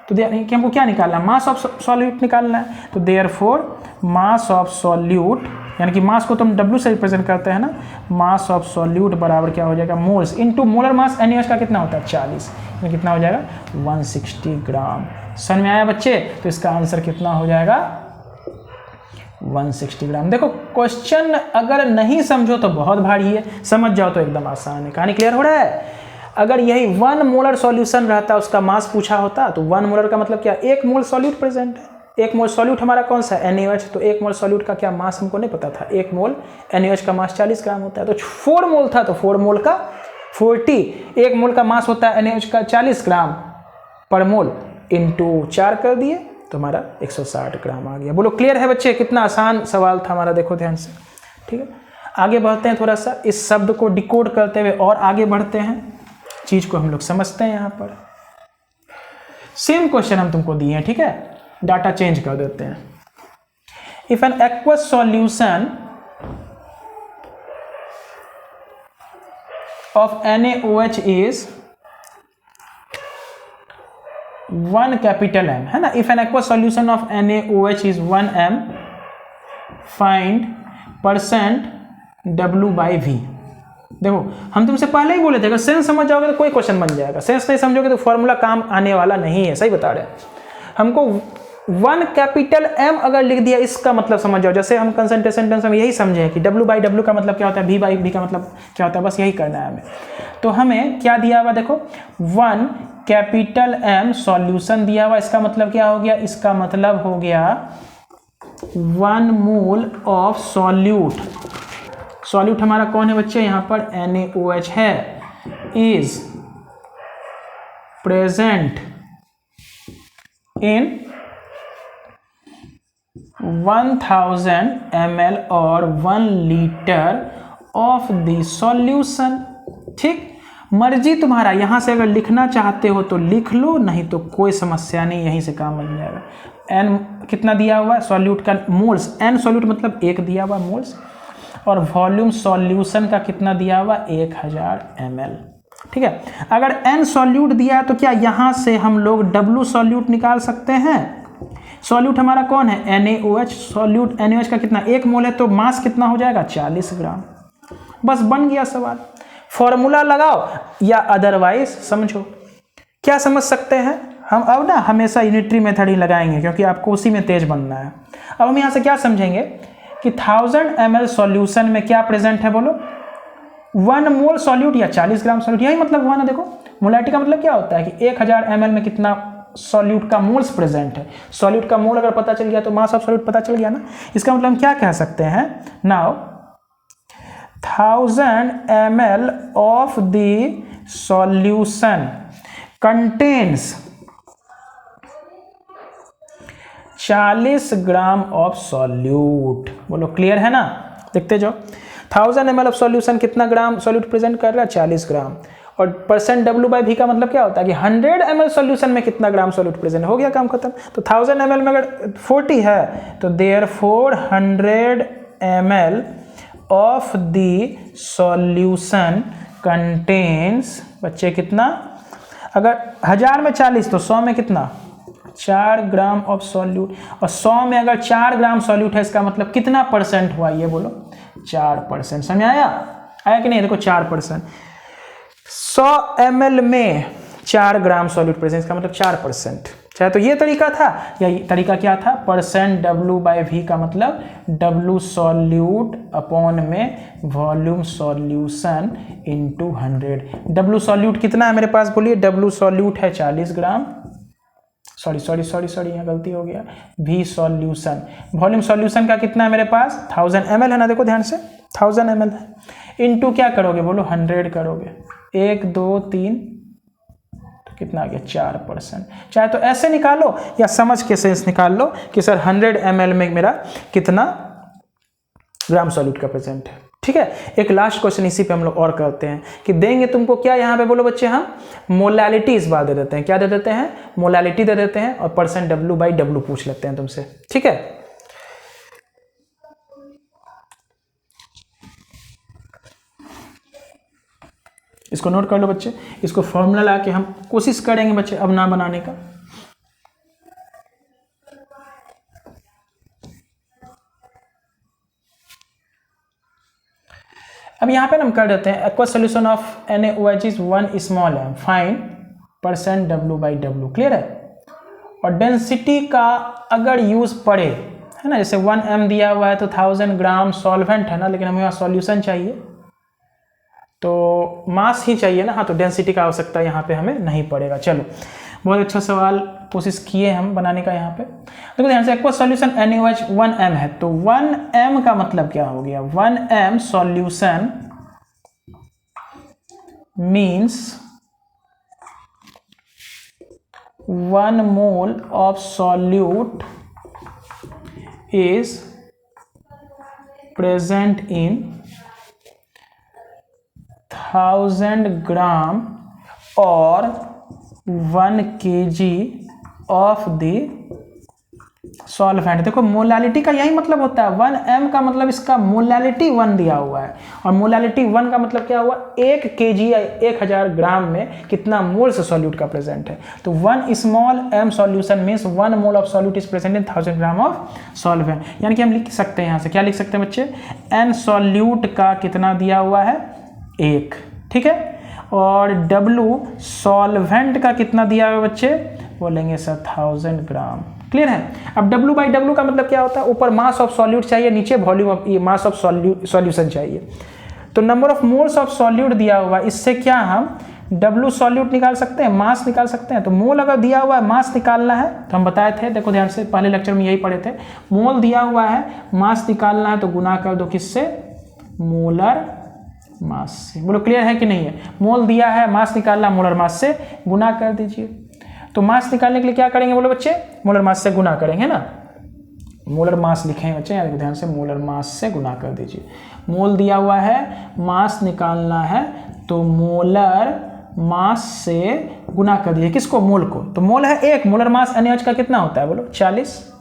तो कि हमको क्या निकालना है, मास ऑफ सॉल्यूट निकालना है, तो देयरफॉर मास ऑफ सॉल्यूट, यानी कि मास को तुम W से रिप्रेजेंट करते हैं ना, मास ऑफ सॉल्यूट बराबर क्या हो जाएगा, मोल्स इनटू मोलर मास NaOH का कितना होता है 40, यानी कितना हो जाएगा 160 ग्राम। समझ में आया बच्चे, तो इसका आंसर कितना हो जाएगा 160 ग्राम। देखो क्वेश्चन अगर नहीं समझो तो बहुत भारी है, समझ जाओ तो एकदम आसान है। कहानी क्लियर हो रहा है। अगर यही 1 मोलर सॉल्यूशन रहता, उसका मास पूछा होता, तो 1 मोलर का मतलब क्या, 1 मोल सॉल्यूट प्रेजेंट है। 1 मोल सॉल्यूट हमारा कौन सा है, NaOH, तो 1 मोल सॉल्यूट का क्या मास हमको नहीं पता था, 1 मोल NaOH का मास 40 ग्राम होता है। तो 4 मोल था तो 4 मोल का 40, 1 मोल का मास होता है NaOH का 40 ग्राम पर मोल, इंटू 4 कर दिए तो हमारा 160 ग्राम आ गया। बोलो क्लियर है बच्चे, कितना आसान सवाल था हमारा, देखो ध्यान से। ठीक है, आगे बढ़ते हैं, थोड़ा सा इस शब्द को डिकोड करते हुए और आगे बढ़ते हैं, चीज को हम लोग समझते हैं। यहां पर सेम क्वेश्चन हम तुमको दिए हैं, ठीक है, डाटा चेंज कर देते हैं। If an aqueous solution of NaOH is 1 capital M, है ना, if an aqueous solution of NaOH is 1m, find percent W/V। देखो हम तुमसे पहले ही बोले थे, अगर सेंस समझ जाओगे तो कोई क्वेश्चन बन जाएगा, सेंस नहीं समझोगे तो फॉर्मूला काम आने वाला नहीं है। सही बता रहे हैं, हमको 1 कैपिटल M अगर लिख दिया, इसका मतलब समझ जाओ। जैसे हम कंसंट्रेशन टर्म्स में यही समझे कि W/W का मतलब क्या होता है, V/V का मतलब क्या होता है, बस यही करना है हमें। तो हमें क्या दिया हुआ, देखो 1 कैपिटल M सॉल्यूशन दिया हुआ, इसका मतलब क्या हो गया, इसका मतलब हो गया 1 मोल ऑफ सॉल्यूट, सॉल्यूट हमारा कौन है बच्चे, यहाँ पर NaOH है, इज प्रेजेंट इन 1000 ml और 1 लीटर ऑफ द सॉल्यूशन। ठीक, मर्जी तुम्हारा, यहां से अगर लिखना चाहते हो तो लिख लो, नहीं तो कोई समस्या नहीं, यहीं से काम बन जाएगा। n कितना दिया हुआ है सॉल्यूट का, मोल्स, n सॉल्यूट मतलब 1 दिया हुआ मोल्स, और वॉल्यूम सॉल्यूशन का कितना दिया हुआ 1000 ml। ठीक है, अगर n सॉल्यूट दिया है तो क्या यहां से हम लोग W सॉल्यूट निकाल सकते हैं। सॉल्यूट हमारा कौन है NaOH, सॉल्यूट NaOH का कितना 1 मोल है, तो मास कितना हो जाएगा 40 ग्राम। बस बन गया सवाल। फॉर्मूला लगाओ या अदरवाइज समझो। क्या समझ सकते हैं हम, अब ना हमेशा यूनिटरी मेथड ही लगाएंगे क्योंकि आपको उसी में तेज बनना है। अब हम यहाँ से क्या समझेंगे कि 1000 ml सॉल्यूशन में क्या प्रेजेंट है बोलो, 1 मोल सॉल्यूट या 40 ग्राम सॉल्यूट, यही मतलब हुआ ना। देखो मोलारिटी का मतलब क्या होता है कि 1000 ml में कितना सॉल्यूट का मोल्स प्रेजेंट है। सॉल्यूट का मोल अगर पता चल गया तो मास ऑफ सॉल्यूट पता चल गया ना। इसका मतलब हम क्या कह सकते हैं, now 1000 ml of the solution contains 40 gram of solute. बोलो क्लियर है ना, देखते जाओ। 1000 ml ऑफ सॉल्यूशन कितना ग्राम सॉल्यूट प्रेजेंट कर रहा है 40 ग्राम, और परसेंट W/V का मतलब क्या होता है कि 100 ml सॉल्यूशन में कितना ग्राम सॉल्यूट प्रेजेंट, हो गया काम खत्म। तो 1000 ml में अगर 40 है तो therefore 100 ml of the solution contains बच्चे कितना, अगर 1000 में 40 तो 100 में कितना 4 ग्राम ऑफ सॉल्यूट, और 100 में अगर 4 ग्राम सॉल्यूट है इसका मतलब कितना परसेंट हुआ ये बोलो 4%। समझ आया कि नहीं, देखो 4%, 100 ml में 4 ग्राम सॉल्यूट प्रेजेंस का मतलब 4%। चाहे तो ये तरीका था या ये तरीका क्या था, परसेंट W/V का मतलब W सॉल्यूट अपॉन में volume solution into 100। W solute कितना है मेरे पास बोलिए, W सॉल्यूट है 40 ग्राम, सॉरी यहाँ गलती हो गया, V सॉल्यूशन, वॉल्यूम सॉल्यूशन का कितना है मेरे पास 1000 ml है ना, देखो ध्यान से 1000 ml है, इंटू क्या करोगे बोलो 100 करोगे, 1 2 3 तो कितना आ गया 4%। चाहे तो ऐसे निकालो या समझ के सेंस निकाल लो कि सर 100 ml में मेरा कितना ग्राम सॉल्यूट का प्रेजेंट है। ठीक है, एक लास्ट क्वेश्चन इसी पे हम लोग और करते हैं कि देंगे तुमको क्या यहाँ पे बोलो बच्चे, हम मोलालिटी इस बार दे देते हैं, क्या दे देते हैं मोलालिटी दे देते हैं, और परसेंट W/W पूछ लेते हैं तुमसे। ठीक है, इसको नोट कर लो बच्चे, इसको फॉर्मूला ला के हम कोशिश करेंगे बच्चे अब ना बनाने का। अब यहाँ पे हम कर देते हैं aqua solution of NaOH is 1 small m, find percent W/W। Clear है, और डेंसिटी का अगर यूज पड़े है ना, जैसे 1 m दिया हुआ है तो 1000 ग्राम सॉल्वेंट है ना, लेकिन हमें यहाँ सॉल्यूशन चाहिए तो मास ही चाहिए ना, हाँ तो डेंसिटी का आवश्यकता यहाँ पे हमें नहीं पड़ेगा। चलो बहुत अच्छा सवाल कोशिश किए हम बनाने का। यहाँ पे देखो ध्यान से, एक्वा सॉल्यूशन NaOH 1 m है, तो 1 m का मतलब क्या हो गया, 1 m solution means 1 mole of solute is present in 1000 ग्राम और 1 kg ऑफ द सॉल्वेंट। देखो मोलालिटी का यही मतलब होता है, 1 m का मतलब इसका मोलालिटी 1 दिया हुआ है, और मोलालिटी 1 का मतलब क्या हुआ 1 kg या 1000 ग्राम में कितना मोल्स सॉल्यूट का प्रेजेंट है। तो 1 small m solution means 1 mole of solute is present in 1000 gram of solvent. यानी कि हम लिख सकते हैं यहाँ से, क्या लिख सकते हैं बच्चे, n सॉल्यूट का कितना दिया हुआ है 1, ठीक है, और W सॉल्वेंट का कितना दिया हुआ है बच्चे, बोलेंगे सर 1000 ग्राम। क्लियर है। अब W/W का मतलब क्या होता है, ऊपर मास ऑफ सॉल्यूट चाहिए, नीचे volume of mass of solution चाहिए। तो number of moles of solute दिया हुआ, इससे क्या हम W सॉल्यूट निकाल सकते हैं, मास निकाल सकते हैं। तो मोल अगर दिया हुआ है, मास निकालना है तो हम बताए थे, देखो ध्यान से, पहले लेक्चर में यही पढ़े थे। मोल दिया हुआ है, मास निकालना है तो गुना कर दो किससे? मोलर मास से। बोलो क्लियर है कि नहीं है? मोल दिया है, मास निकालना, मोलर मास से गुना कर दीजिए। तो मास निकालने के लिए क्या करेंगे बोलो बच्चे? मोलर मास से गुना करेंगे ना। मोलर मास लिखेंगे बच्चे, याद ध्यान से, मोलर मास से गुना कर दीजिए। मोल दिया हुआ है, मास निकालना है तो मोलर मास से गुना कर दीजिए। किसको? मोल को। तो मोल है 1, मोलर मास NaOH का कितना होता है बोलो? 40।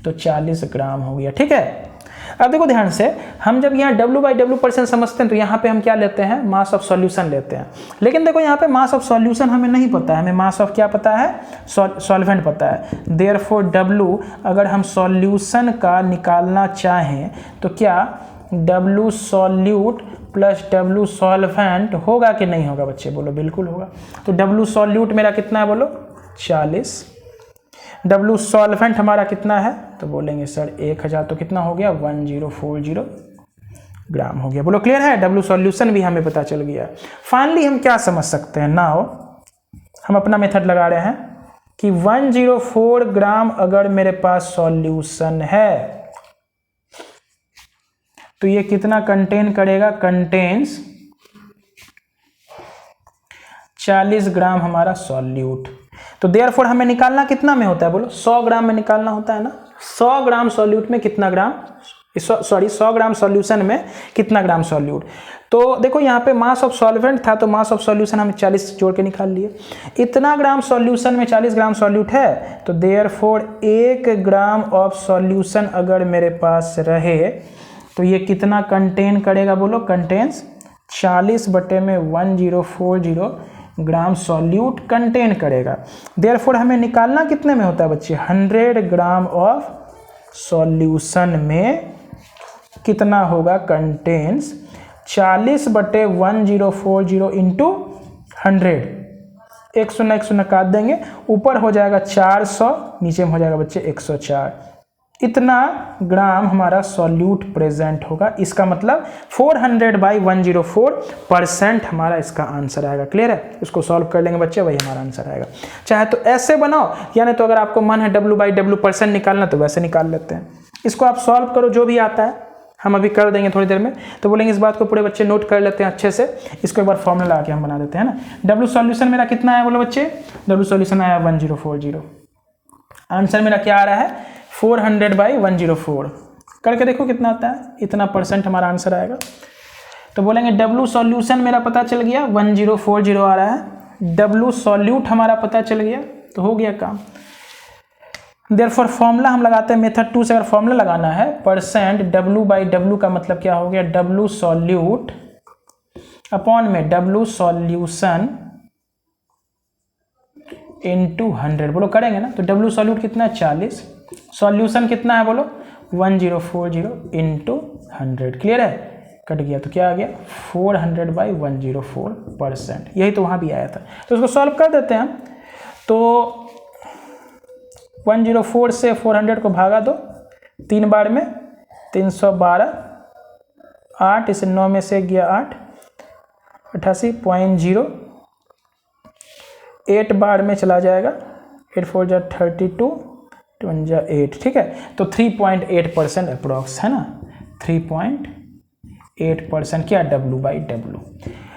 तो 40 ग्राम हो गया। ठीक है, अब देखो ध्यान से, हम जब यहाँ W/W% समझते हैं तो यहाँ पे हम क्या लेते हैं? मास ऑफ सॉल्यूशन लेते हैं। लेकिन देखो यहाँ पे मास ऑफ सॉल्यूशन हमें नहीं पता है, हमें मास ऑफ क्या पता है? सॉल्वेंट पता है। देयरफॉर W अगर हम सॉल्यूशन का निकालना चाहें तो क्या W solute plus W solvent होगा कि नहीं होगा बच्चे? बोलो बिल्कुल होगा। तो W सॉल्यूट मेरा कितना है बोलो? 40। W सॉल्वेंट हमारा कितना है? तो बोलेंगे सर 1000, तो कितना हो गया? 1040 ग्राम हो गया। बोलो क्लियर है? W सॉल्यूशन भी हमें पता चल गया। फाइनली हम क्या समझ सकते हैं? नाउ हम अपना मेथड लगा रहे हैं कि 104 ग्राम अगर मेरे पास सॉल्यूशन है तो ये कितना कंटेन करेगा? कंटेन्स 40 ग्राम हमारा सॉल्यूट। तो देयरफॉर हमें निकालना कितना में होता है बोलो? 100 ग्राम में निकालना होता है ना। 100 ग्राम सॉल्यूट में कितना ग्राम? 100 ग्राम सॉल्यूशन में कितना ग्राम सॉल्यूट? तो देखो यहाँ पे मास ऑफ सॉल्वेंट था तो मास ऑफ सॉल्यूशन हमें 40 जोड़ के निकाल लिए। इतना ग्राम सॉल्यूशन में 40 ग्राम सॉल्यूट है तो देयरफॉर 1 ग्राम ऑफ सॉल्यूशन अगर मेरे पास रहे तो ये कितना कंटेन करेगा बोलो? कंटेन्स 40/1040 ग्राम सॉल्यूट कंटेन करेगा। देयरफॉर हमें निकालना कितने में होता है बच्चे? 100 ग्राम ऑफ सॉल्यूशन में कितना होगा? Contains 40/1040 into 100। 1 0 काट देंगे, ऊपर हो जाएगा 400, नीचे में हो जाएगा बच्चे 104। इतना ग्राम हमारा सॉल्यूट प्रेजेंट होगा। इसका मतलब 400/104% हमारा इसका आंसर आएगा। क्लियर है? इसको सॉल्व कर लेंगे बच्चे, वही हमारा आंसर आएगा। चाहे तो ऐसे बनाओ, यानी तो अगर आपको मन है W/W% निकालना तो वैसे निकाल लेते हैं। इसको आप सॉल्व करो, जो भी आता है हम अभी कर देंगे थोड़ी देर में। तो बोलेंगे इस बात को पूरे बच्चे नोट कर लेते हैं अच्छे से। इसको एक बार फॉर्मूला लगा के हम बना देते हैं ना। W सॉल्यूशन मेरा कितना है बोलो बच्चे? W सॉल्यूशन आया 1040। आंसर मेरा क्या आ रहा है? 400/104। करके देखो कितना आता है। इतना % हमारा आंसर आएगा। तो बोलेंगे W सॉल्यूशन मेरा पता चल गया 1040 आ रहा है। W सॉल्यूट हमारा पता चल गया, तो हो गया काम। देयरफॉर फॉर्मूला हम लगाते हैं मेथड 2 से। अगर फॉर्मूला लगाना है %W/W का मतलब क्या हो गया? W सॉल्यूट अपॉन में W सॉल्यूशन इंटू 100। बोलो करेंगे ना। तो W सॉल्यूट कितना है? 40। सॉल्यूशन कितना है बोलो? 1040 इंटू 100। क्लियर है? कट गया तो क्या आ गया? 400/104%। यही तो वहाँ भी आया था। तो इसको सॉल्व कर देते हैं। तो 104 से 400 को भागा दो 3 बार में, 312। 8 इसे 9 में से गया 8, 88.0। 8 बार में चला जाएगा, 8 4 जा 32, 1 जा 8। ठीक है, तो 3.8% अप्रोक्स है ना। 3.8% क्या? W/W।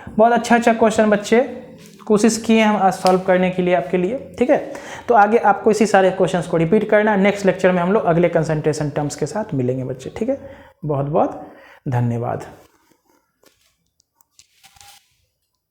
बहुत अच्छा क्वेश्चन बच्चे, कोशिश किए हम आज सॉल्व करने के लिए आपके लिए। ठीक है, तो आगे आपको इसी सारे क्वेश्चंस को रिपीट करना है। नेक्स्ट लेक्चर में हम लोग अगले कंसंट्रेशन टर्म्स के साथ मिलेंगे बच्चे। ठीक है, बहुत बहुत धन्यवाद।